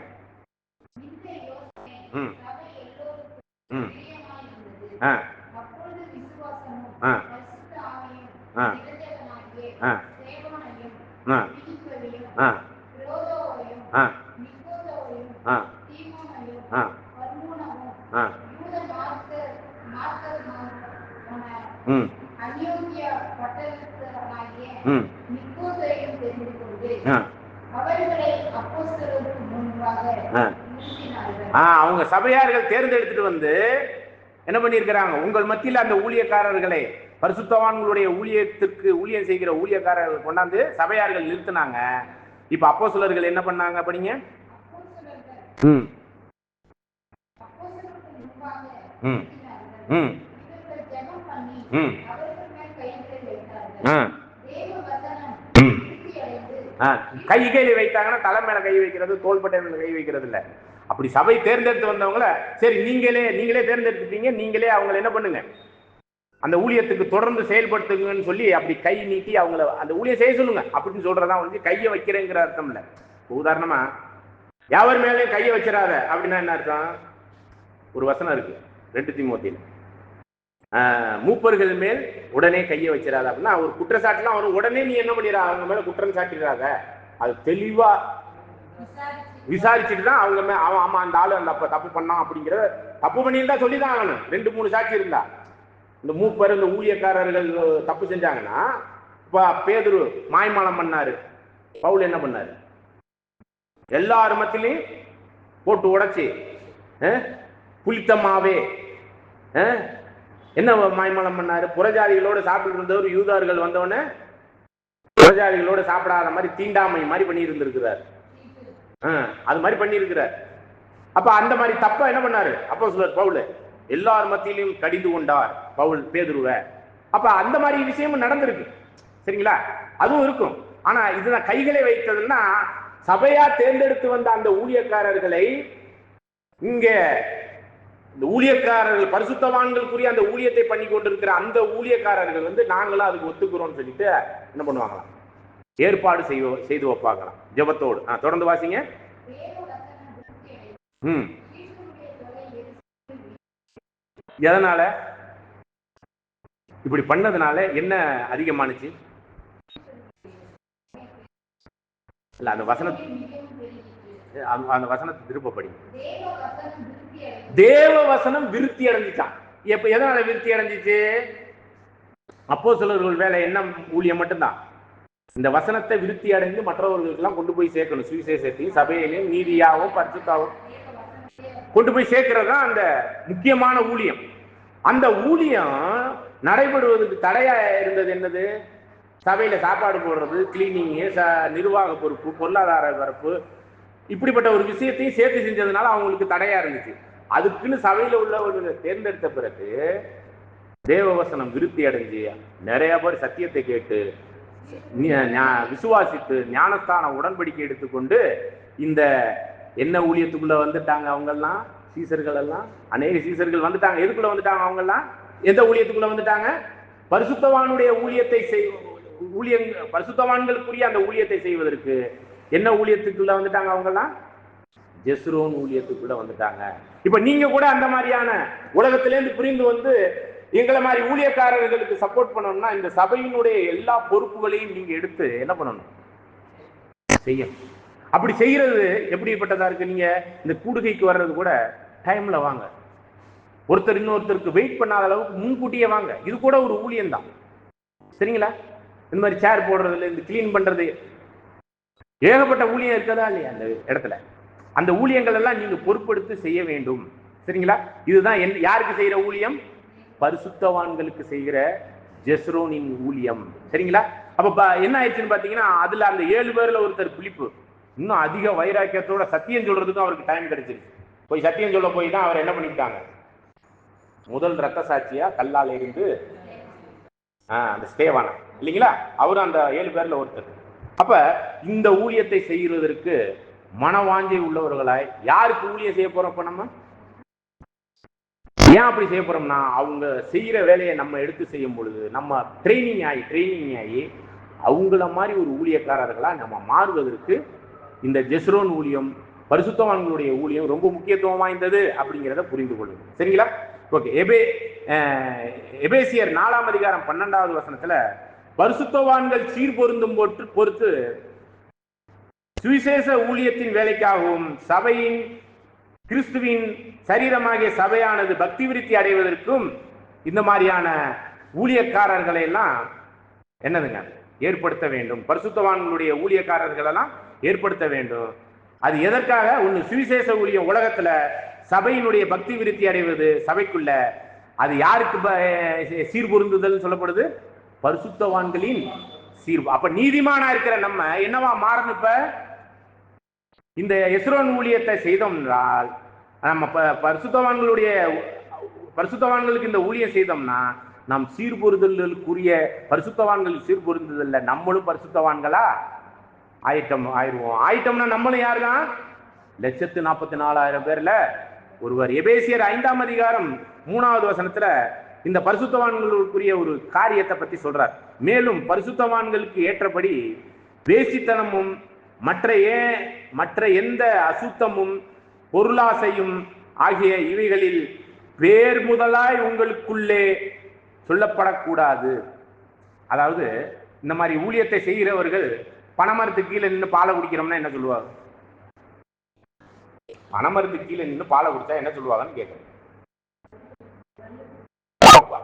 அவங்க சபையார்கள் தேர்ந்தெடுத்துட்டு வந்து என்ன பண்ணியிருக்கிறாங்க, உங்கள் மத்தியில் அந்த ஊழியக்காரர்களை, பரிசுத்தவான்களுடைய ஊழியம் செய்கிற ஊழியக்காரர்கள் கொண்டாந்து சபையார்கள் நிறுத்தினாங்க. இப்ப அப்போஸ்தலர்கள் என்ன பண்ணாங்க படிங்க. ம் ம் ம் ம் கைகளை வைத்தாங்கன்னா தலை மேல கை வைக்கிறது, தோள்பட்டை மேல கை வைக்கிறது இல்ல. அப்படி சபை தேர்ந்தெடுத்து வந்தவங்கள, சரி நீங்களே தேர்ந்தெடுத்துட்டீங்க, நீங்களே அவங்களை என்ன பண்ணுங்க, அந்த ஊழியத்துக்கு தொடர்ந்து செயல்படுத்துங்கன்னு சொல்லி அப்படி கை நீட்டி அவங்கள அந்த ஊழியம் செய்ய சொல்லுங்க அப்படின்னு சொல்றதா வந்து கையை வைக்கிறேங்கிற அர்த்தம் இல்ல. உதாரணமா யாவர் மேலேயும் கையை வச்சிடாத அப்படின்னா என்ன அர்த்தம்? ஒரு வசனம் இருக்கு 2 தீமோத்தேயுல, மூப்பர்கள் மேல் உடனே கையை வச்சிடாத அப்படின்னா ஒரு குற்றச்சாட்டுலாம் வரும், உடனே நீ என்ன பண்ணிடா அவங்க மேல குற்றம் சாட்டிடாத, அது தெளிவா விசாரிச்சுட்டு தான் அவங்க ஆமா அந்த ஆளு அந்த தப்பு பண்ணான் அப்படிங்கிற, தப்பு பண்ணியிருந்தா சொல்லிதான் ஆகணும். 2-3 சாட்சி இருந்தா. இந்த மூப்பர் இந்த ஊழியக்காரர்கள் தப்பு செஞ்சாங்கன்னா, இப்ப பேதுரு மாய்மாலம் பண்ணாரு, பவுல் என்ன பண்ணாரு, எல்லார் மத்தியிலையும் போட்டு உடைச்சி புளித்தமாவே என்ன மாய்மாலம் பண்ணாரு, புறஜாதிகளோடு சாப்பிட்டு இருந்தவர் யூதர்கள் வந்தவொடனே புறஜாதிகளோடு சாப்பிடாத மாதிரி தீண்டாமை மாதிரி பண்ணி இருந்திருக்கிறார். அது மாதிரி பண்ணி இருக்கிறார். அப்ப அந்த மாதிரி தப்பா என்ன பண்ணாரு அப்போஸ்தலர் பவுல், எல்லார் மத்தியிலும் கடிந்து கொண்டார் பவுல் பேதுருவ. அப்ப அந்த மாதிரி விஷயமும் நடந்திருக்கு. சரிங்களா, அதுவும் இருக்கும். ஆனா இதுதான் கைகளை வைத்ததுன்னா, சபையா தேர்ந்தெடுத்து வந்த அந்த ஊழியக்காரர்களை இங்க இந்த ஊழியக்காரர்கள் பரிசுத்தவான்களுக்குரிய அந்த ஊழியத்தை பண்ணி கொண்டிருக்கிற அந்த ஊழியக்காரர்கள் வந்து நாங்களும் அதுக்கு ஒத்துக்கிறோம்னு சொல்லிட்டு என்ன பண்ணுவாங்களாம், ஏற்பாடு செய்து வைப்பாங்களாம் ஜெபத்தோடு. தொடர்ந்து வாசிங்க. எதனால இப்படி பண்ணதுனால என்ன அதிகமானுச்சு? இல்ல அந்த வசனத்தை திருப்பப்படி. தேவ வசனம் விருத்தி அடைஞ்சிச்சான். எப்ப எதனால விருத்தி அடைஞ்சிச்சு? அப்போஸ்தலர்கள் வேலை என்ன, ஊழியம் மட்டும்தான். இந்த வசனத்தை விருத்தி அடைந்து மற்றவர்களுக்கு எல்லாம் கொண்டு போய் சேர்க்கணும். சுவிசேஷத்தையும் சபையிலையும் நீதியாகவும் பரிசுத்தாவும் கொண்டு போய் சேர்க்கிறது தான் அந்த முக்கியமான ஊழியம். அந்த ஊழியம் நடைபெறுவதற்கு தடையா இருந்தது என்னது? சபையில சாப்பாடு போடுறது, கிளீனிங்கு, நிர்வாக பொறுப்பு, பொருளாதார பொறுப்பு, இப்படிப்பட்ட ஒரு விஷயத்தையும் சேர்த்து செஞ்சதுனால அவங்களுக்கு தடையா இருந்துச்சு. அதுக்குன்னு சபையில உள்ளவர்கள் தேர்ந்தெடுத்த பிறகு தேவவசனம் விருத்தி அடைஞ்சு நிறைய பேர் சத்தியத்தை கேட்டு விசுவாசித்து ஞானஸ்தான உடன்படிக்கை எடுத்துக்கொண்டு இந்த என்ன ஊழியத்துக்குள்ள வந்துட்டாங்க. அவங்கெல்லாம் சீசர்கள் எல்லாம், அநேக சீசர்கள் வந்துட்டாங்க. எதுக்குள்ள வந்துட்டாங்க? அவங்கெல்லாம் எந்த ஊழியத்துக்குள்ள வந்துட்டாங்க? பரிசுத்தவானுடைய ஊழியத்தை பரிசுத்தவான்களுக்குரிய அந்த ஊழியத்தை செய்வதற்கு என்ன ஊழியத்துக்குள்ள வந்துட்டாங்க? அவங்கெல்லாம் ஜெஸ்ரோன் ஊழியத்துக்குள்ள வந்துட்டாங்க. இப்ப நீங்க கூட அந்த மாதிரியான உலகத்திலேருந்து புரிந்து வந்து எங்களை மாதிரி ஊழியக்காரர்களுக்கு சப்போர்ட் பண்ணணும்னா இந்த சபையினுடைய எல்லா பொறுப்புகளையும் நீங்க எடுத்து என்ன பண்ணணும், செய்யணும். அப்படி செய்யறது எப்படிப்பட்டதா இருக்கு? நீங்க இந்த கூடுகைக்கு வர்றது கூட டைம்ல வாங்க, ஒருத்தர் இன்னொருத்தருக்கு வெயிட் பண்ணாத அளவுக்கு முன்கூட்டியே வாங்க. இது கூட ஒரு ஊழியம் தான். சரிங்களா? இந்த மாதிரி சேர் போடுறதுல இந்த கிளீன் பண்றது ஏகப்பட்ட ஊழியம் இருக்கதா இல்லையா அந்த இடத்துல? அந்த ஊழியங்கள் எல்லாம் நீங்க பொறுப்பெடுத்து செய்ய வேண்டும். சரிங்களா? இதுதான் யாருக்கு செய்யற ஊழியம்? பரிசுத்தவான்களுக்கு செய்கிற ஜெஸ்ரோனின் ஊழியம். சரிங்களா? அப்ப என்ன ஆயிடுச்சுன்னு பாத்தீங்கன்னா, அதுல அந்த 7 பேர்ல ஒருத்தர் பிலிப்பு இன்னும் அதிக வைராக்கியத்தோட சத்தியம் சொல்றதுக்கும் அவருக்கு டைம் கிடைச்சிருச்சு. போய் சத்தியம் சொல்ல போய் தான் அவர் என்ன பண்ணிட்டாங்க, முதல் ரத்த சாட்சியா கல்லால் எறிந்து அந்த ஸ்தேவானா இல்லைங்களா, அவரும் அந்த 7 பேர்ல ஒருத்தர். அப்ப இந்த ஊழியத்தை செய்கிறதற்கு மனவாஞ்சை உள்ளவர்களாய் யாருக்கு ஊழியம் செய்ய போறோம்? இப்ப நம்ம ஏன் அப்படி செய்ய போறோம்னா, அவங்க செய்யற வேலையை நம்ம எடுத்து செய்யும் பொழுது நம்ம ட்ரைனிங் ஆகி அவங்கள மாதிரி ஒரு ஊழியக்காரர்களா நம்ம மாறுவதற்கு இந்த ஜெஸ்ரோன் ஊழியம், பரிசுத்தவான்களுடைய ஊழியம் ரொம்ப முக்கியத்துவம் வாய்ந்தது அப்படிங்கிறத புரிந்து கொள்ளுங்க. சரிங்களா? ஓகே. எபேசியர் 4ஆம் அதிகாரம் 12வது வசனத்துல பரிசுத்தவான்கள் சீர்பொருந்தும் பொறுத்து சுவிசேஷ ஊழியத்தின் வேலைக்காகவும் சபையின் கிறிஸ்துவின் சரீரமாகிய சபையானது பக்தி விருத்தி அடைவதற்கும் இந்த மாதிரியான ஊழியக்காரர்களை எல்லாம் என்னதுங்க ஏற்படுத்த வேண்டும். பரிசுத்தவான்களுடைய ஊழியக்காரர்கள் எல்லாம் ஏற்படுத்த வேண்டும். அது எதற்காக? ஒன்று சுவிசேஷ ஊழியம் உலகத்துல சபையினுடைய பக்தி விருத்தி அடைவது, சபைக்குள்ள அது யாருக்கு சீர்பொருந்துதல் சொல்லப்படுது? பரிசுத்தவான்களின் சீர். அப்ப நீதிமானா இருக்கிற நம்ம என்னவா மாறணும்? இப்ப இந்த எஸ்ரோன் ஊழியத்தை செய்தோம் என்றால் நம்ம பரிசுத்தவான்களுக்கு இந்த ஊழியம் செய்தோம்னா நாம் சீர்பொருந்தலுக்குரிய பரிசுத்தவான்கள் சீர்பொருந்துதல்ல நம்மளும் பரிசுத்தவான்களா ஆயிட்டோம்னா நம்மளும் யாருதான்? 144,000 பேர்ல ஒருவர். எபேசியர் 5ஆம் அதிகாரம் 3வது வசனத்துல இந்த பரிசுத்தவான்களுக்குரிய ஒரு காரியத்தை பத்தி சொல்றார். மேலும் பரிசுத்தவான்களுக்கு ஏற்றபடி வேசித்தனமும் மற்ற எந்த அசுத்தமும் பொருளாசையும் ஆகிய இவைகளில் வேர் முதலாய் உங்களுக்குள்ளே சொல்லப்படக்கூடாது. அதாவது இந்த மாதிரி ஊழியத்தை செய்கிறவர்கள் பனைமரத்துக்கு கீழே நின்று பாலை குடிக்கிறோம்னா என்ன சொல்லுவாங்க? பனைமரத்துக்கு கீழே நின்று பாலை குடிச்சா என்ன சொல்லுவாங்கன்னு கேட்குறேன்.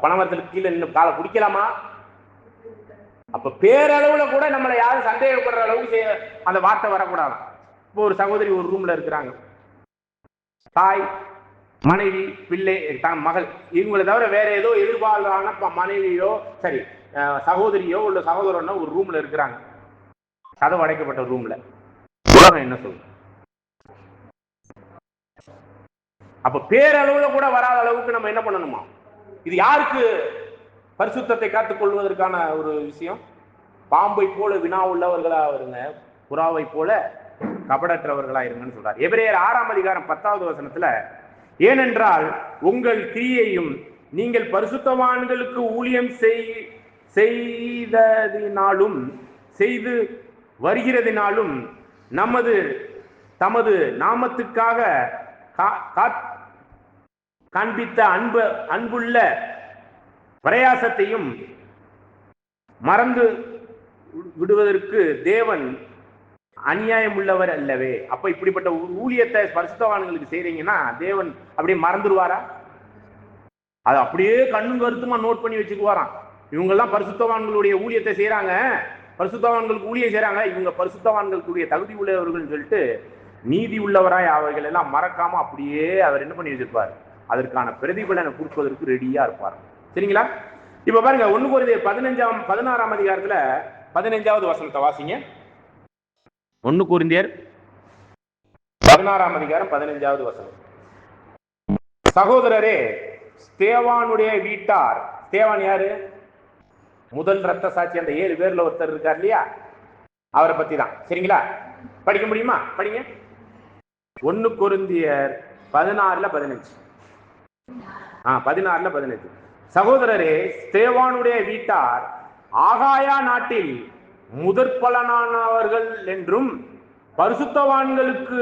பனைமரத்துக்கு கீழே நின்று பாலை குடிக்கலாமா? அப்ப பேரளவுல கூட நம்மளை யாரும் சந்தேகப்படுற அளவுக்கு அந்த வார்த்தை வரக்கூடாது. இப்போ ஒரு சகோதரி ஒரு ரூம்ல இருக்கிறாங்க, தாய், மனைவி, பிள்ளை, மகள், இவங்களை தவிர வேற ஏதோ எதிர்பாரான மனைவியோ சரி சகோதரியோ உள்ள சகோதரனோ ஒரு ரூம்ல இருக்கிறாங்க, கதவு அடைக்கப்பட்ட ரூம்ல. உலகம் என்ன சொல்லும்? அப்ப பேரளவுல கூட வராத அளவுக்கு நம்ம என்ன பண்ணணுமா? இது யாருக்கு பரிசுத்தத்தை காத்துக் கொள்வதற்கான ஒரு விஷயம்? பாம்பை போல வினா உள்ளவர்களா இருங்க, புறாவை போல கபடற்றவர்களா இருங்கன்னு சொல்றார். எபிரேயர் 6ஆம் அதிகாரம் 10வது வசனத்துல, ஏனென்றால் உங்கள் கிரியையும் நீங்கள் பரிசுத்தவான்களுக்கு ஊழியம் செய்து வருகிறதினாலும் தமது நாமத்துக்காக காண்பித்த அன்புள்ள பிரயாசத்தையும் மறந்து விடுவதற்கு தேவன் அநியாயம் உள்ளவர் அல்லவே. அப்ப இப்படிப்பட்ட ஊழியத்தை பரிசுத்தவான்களுக்கு செய்றீங்கன்னா தேவன் அப்படியே மறந்துடுவாரா? அது அப்படியே கண்ணும் கருத்துமா நோட் பண்ணி வச்சுக்குவாராம். இவங்கெல்லாம் பரிசுத்தவான்களுடைய ஊழியத்தை செய்யறாங்க, பரிசுத்தவான்களுக்கு ஊழியம் செய்யறாங்க, இவங்க பரிசுத்தவான்களுக்குரிய தகுதி உள்ளவர்கள் சொல்லிட்டு நீதி உள்ளவராய் அவைகள் எல்லாம் மறக்காம அப்படியே அவர் என்ன பண்ணி வச்சிருப்பார்? அதற்கான பிரதிபலனை கொடுப்பதற்கு ரெடியா இருப்பார். சரிங்களா? இப்ப பாருங்க, 1 கொரிந்தியர் 16ஆம் அதிகாரத்துல 15வது வசனத்தை வாசிங்க. 1 கொரிந்தியர் 16ஆம் அதிகாரம் 15வது வசனம். சகோதரரே, ஸ்தேவானுடைய வீட்டார், ஸ்தேவான் யாரு? முதல் ரத்த சாட்சி, அந்த 7 பேர்ல ஒருத்தர் இருக்கார் இல்லையா, அவரை பத்தி தான். சரிங்களா? படிக்க முடியுமா? படிங்க. 1 கொரிந்தியர் 16:15. 16:15. சகோதரரே, ஸ்தேவானுடைய வீட்டார் ஆகாயா நாட்டில் முதற் பலனானவர்கள் என்றும் பரிசுத்தவான்களுக்கு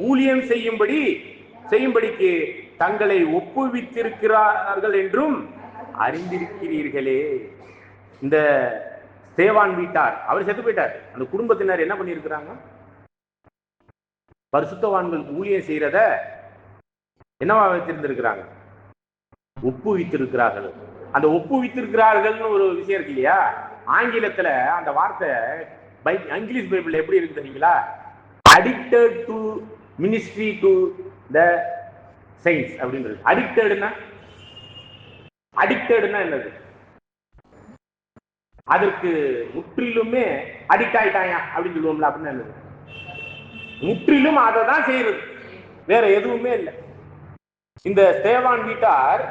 ஊழியம் செய்யும்படிக்கு தங்களை ஒப்புவித்திருக்கிறார்கள் என்றும் அறிந்திருக்கிறீர்களே. இந்த ஸ்தேவான் வீட்டார், அவர் செத்து போயிட்டார், அந்த குடும்பத்தினர் என்ன பண்ணியிருக்கிறாங்க? பரிசுத்தவான்களுக்கு ஊழியம் செய்யறத என்னவா வைத்திருந்திருக்கிறாங்க? ஒப்புவித்திருக்கிறார்கள். அந்த ஒப்புவித்திருக்கிறார்கள்னு ஒரு விஷயம் இருக்கு இல்லையா, ஆங்கிலத்துல அந்த வார்த்தை இங்கிலீஷ் பைபிள் எப்படி இருக்கு தெரியுங்களா? Addicted to ministry to the saints அப்படின்றது. அடிக்டட்னா என்னது? அதற்கு முற்றிலுமே அடிக்ட் ஆயிட்டாங்க அப்படின்னு சொல்லுவோம்ல, அப்படின்னு என்னது? முற்றிலும் அதை தான் செய்யறது, வேற எதுவுமே இல்லை. இந்த ஸ்தேவான் வீட்டார்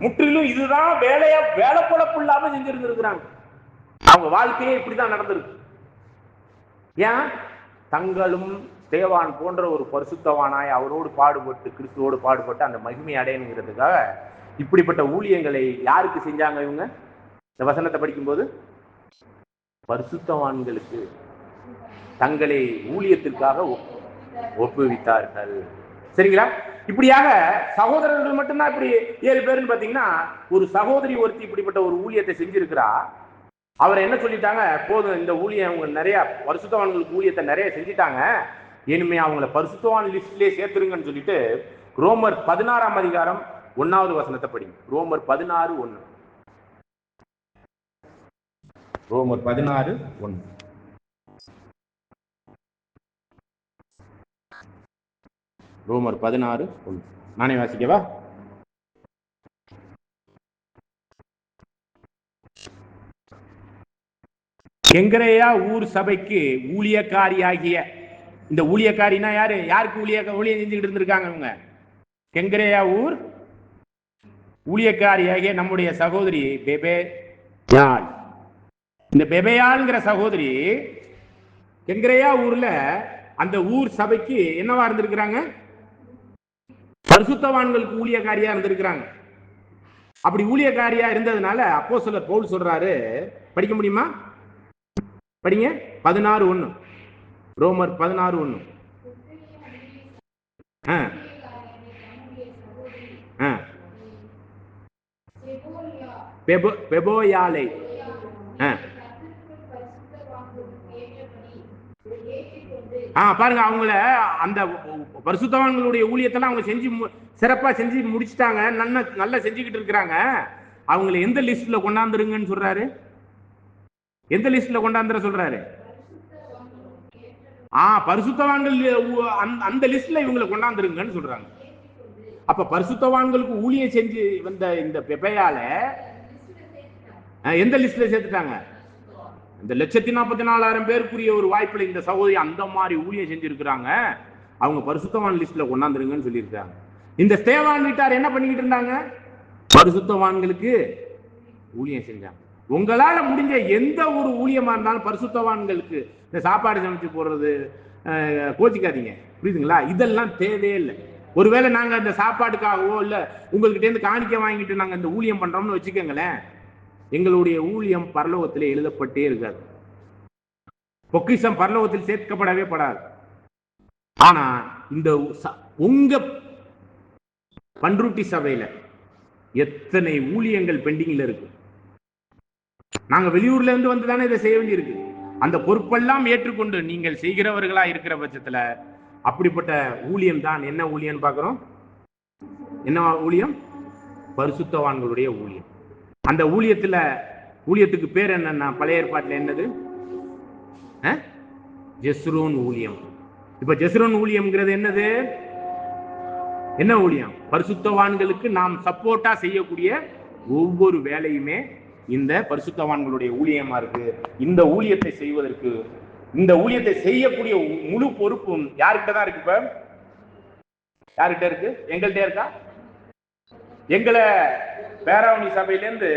முற்றிலும் இதுதான் வேலை பொழப்பு இல்லாம செஞ்சிருந்திருக்கிறாங்க. அவங்க வாழ்க்கையே இப்படிதான் நடந்திருக்கு. ஏன்? தங்களும் ஸ்தேவான் போன்ற ஒரு பரிசுத்தவானாய் அவரோடு பாடுபட்டு, கிறிஸ்துவோடு பாடுபட்டு அந்த மகிமை அடையணுங்கிறதுக்காக இப்படிப்பட்ட ஊழியங்களை யாருக்கு செஞ்சாங்க இவங்க? இந்த வசனத்தை படிக்கும்போது பரிசுத்தவான்களுக்கு தங்களை ஊழியத்திற்காக ஒப்புவித்தார்கள். சரிங்களா? இப்படியாக சகோதரர்கள் மட்டும்தான் இப்படி 7 பேருன்னு பாத்தீங்கன்னா, ஒரு சகோதரி ஒருத்தி இப்படிப்பட்ட ஒரு ஊழியத்தை செஞ்சிருக்கிறா. அவரை என்ன சொல்லிட்டாங்க? போதும், இந்த ஊழியம் அவங்க நிறைய பரிசுத்தவான்களுக்கு ஊழியத்தை நிறைய செஞ்சிட்டாங்க, இனிமே அவங்களை பரிசுத்தவான் லிஸ்ட்லயே சேர்த்துருங்கன்னு சொல்லிட்டு ரோமர் 16ஆம் அதிகாரம் 1வது வசனத்தை படிங்க. ரோமர் 16:1. ரோமர் 16:1. ரோமர் 16 நானே வாசிக்கவா? கெங்கரேயா ஊர் சபைக்கு ஊழியக்காரியாகிய, இந்த ஊழியக்காரினா யாரு? யாருக்கு ஊழியம் செஞ்சுக்கிட்டு இருந்திருக்காங்க இவங்க? கெங்கரேயா ஊர் ஊழியக்காரியாகிய நம்முடைய சகோதரி பெபேயாள். இந்த பெபேயாள்ங்கிற சகோதரி கெங்கரேயா ஊர்ல அந்த ஊர் சபைக்கு என்னவா இருந்திருக்கிறாங்க? பரிசுத்தவான்களுக்கு ஊழியக்காரியா இருந்திருக்கிறாங்க. அப்படி ஊழியக்காரியா இருந்ததுனால அப்போஸ்தலர் பவுல் சொல்றாரு, படிக்க முடியுமா? படிங்க. 16:1 ரோமர் 16:1. பெபோயாலை பாருங்க, அவங்கள அந்த பரிசுத்தவான்களுடைய ஊழியத்தெல்லாம் அவங்க செஞ்சு சிறப்பா செஞ்சு முடிச்சுட்டாங்க, நல்லா செஞ்சுக்கிட்டு இருக்கிறாங்க. அவங்களை எந்த லிஸ்ட்ல கொண்டாந்துருங்கன்னு சொல்றாரு? எந்த லிஸ்ட்ல கொண்டாந்துற சொல்றாரு? பரிசுத்தவான்கள் அந்த லிஸ்ட்ல இவங்களை கொண்டாந்துருங்கன்னு சொல்றாங்க. அப்ப பரிசுத்தவான்களுக்கு ஊழியம் செஞ்சு வந்த இந்த பெபேயால எந்த லிஸ்ட்ல சேர்த்துட்டாங்க? இந்த 1,44,000 பேருக்குரிய ஒரு வாய்ப்புல இந்த சகோதரி அந்த மாதிரி ஊழியம் செஞ்சிருக்கிறாங்க, அவங்க பரிசுத்தவான் லிஸ்ட்ல கொண்டாந்துருங்கன்னு சொல்லியிருக்காங்க. இந்த ஸ்தேவான் வீட்டார் என்ன பண்ணிக்கிட்டு இருந்தாங்க? பரிசுத்தவான்களுக்கு ஊழியம் செஞ்சாங்க. உங்களால முடிஞ்ச எந்த ஒரு ஊழியமா இருந்தாலும் பரிசுத்தவான்களுக்கு, இந்த சாப்பாடு சமைச்சு போடுறது, கோச்சிக்காதீங்க, புரியுதுங்களா? இதெல்லாம் தேவையே இல்லை. ஒருவேளை நாங்க அந்த சாப்பாட்டுக்காகவோ இல்ல உங்கள்கிட்ட இருந்து காணிக்க வாங்கிட்டு நாங்க இந்த ஊழியம் பண்றோம்னு வச்சுக்கோங்களேன், எங்களுடைய ஊழியம் பரலோகத்தில் எழுதப்பட்டே இருக்காது. பொக்கிஷம் பரலோகத்தில் சேர்க்கப்படவே படாது. ஆனா இந்த உங்க பன்ருட்டி சபையில எத்தனை ஊழியங்கள் பெண்டிங்ல இருக்கு. நாங்க வெளியூர்ல இருந்து வந்து தானே இதை செய்ய வேண்டியிருக்கு. அந்த பொறுப்பெல்லாம் ஏற்றுக்கொண்டு நீங்கள் செய்கிறவர்களா இருக்கிற பட்சத்துல அப்படிப்பட்ட ஊழியம் தான் என்ன ஊழியம் பார்க்கிறோம்? என்ன ஊழியம்? பரிசுத்தவான்களுடைய ஊழியம். அந்த ஊழியத்துக்கு பேர் என்னன்னா பழைய ஏற்பாட்டில் என்னது? ஜெஸ்ரோன் ஊழியம். இப்ப ஜெஸ்ரோன் ஊழியம்ங்கிறது என்னது? என்ன ஊழியம்? பரிசுத்தவான்களுக்கு நாம் சப்போர்ட்டா செய்யக்கூடிய ஒவ்வொரு வேலையுமே இந்த பரிசுத்தவான்களுடைய ஊழியமா இருக்கு. இந்த ஊழியத்தை செய்வதற்கு, இந்த ஊழியத்தை செய்யக்கூடிய முழு பொறுப்பும் யார்கிட்ட தான் இருக்கு? இப்ப யார்கிட்ட இருக்கு? எங்கள்கிட்ட இருக்கா? எங்களை பேராவணி சபையிலேருந்து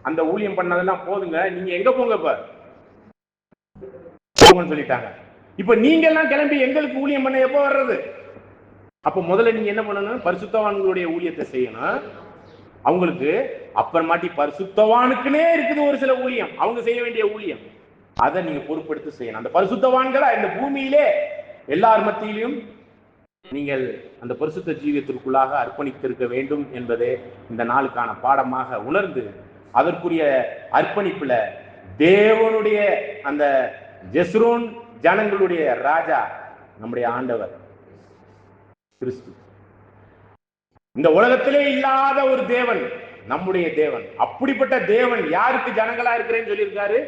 அந்த ஊழியம் பண்ணதெல்லாம் போதுங்க, நீங்க எங்க போங்க இப்ப போங்கன்னு சொல்லிட்டாங்க. இப்ப நீங்க எல்லாம் கிளம்பி எங்களுக்கு ஊழியம் பண்ண எப்போ வர்றது? அப்ப முதல்ல நீங்க என்ன பண்ணணும்? பரிசுத்தவான்களுடைய ஊழியத்தை செய்யணும். அவங்களுக்கு அப்புறமாட்டி பரிசுத்தவானுக்குனே இருக்குது ஒரு சில ஊழியம், அவங்க செய்ய வேண்டிய ஊழியம், அதை நீங்க பொறுப்பெடுத்து செய்யணும். அந்த பரிசுத்தவான்களா இந்த பூமியிலே எல்லார் மத்தியிலும் நீங்கள் அந்த பரிசுத்த ஜீவியத்திற்குள்ளாக அர்ப்பணித்திருக்க வேண்டும் என்பதே இந்த நாளுக்கான பாடமாக உணர்ந்து, அதற்குரிய அர்ப்பணிப்புல தேவனுடைய அந்த ஜெஸ்ரோன் ஜனங்களுடைய ராஜா நம்முடைய ஆண்டவர் கிறிஸ்து, இந்த உலகத்திலே இல்லாத ஒரு தேவன் நம்முடைய தேவன். அப்படிப்பட்ட தேவன் யாருக்கு ஜனங்களா இருக்கிறேன்னு சொல்லியிருக்காரு?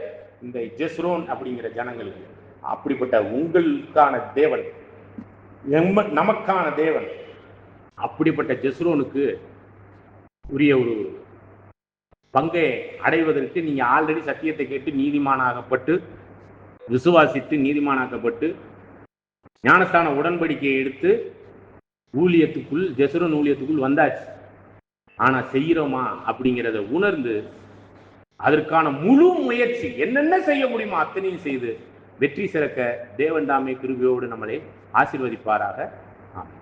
இந்த ஜெஸ்ரோன் அப்படிங்கிற ஜனங்களுக்கு. அப்படிப்பட்ட உங்களுக்கான தேவன், நமக்கான தேவன், அப்படிப்பட்ட ஜெஸ்ரோனுக்கு உரிய ஒரு பங்கை அடைவதற்கு நீங்க ஆல்ரெடி சத்தியத்தை கேட்டு நீதிமானாகப்பட்டு, விசுவாசித்து நீதிமானாக்கப்பட்டு, ஞானஸ்தான உடன்படிக்கையை எடுத்து ஊழியத்துக்குள், ஜெஸ்ரோன் ஊழியத்துக்குள் வந்தாச்சு. ஆனா செய்யறோமா அப்படிங்கிறத உணர்ந்து அதற்கான முழு முயற்சி என்னென்ன செய்ய முடியுமோ அத்தனையும் செய்து வெற்றி சிறக்க தேவன் தாமே கிருபையோடு நம்மளை ஆசீர்வதிப்பாராக. ஆமென்.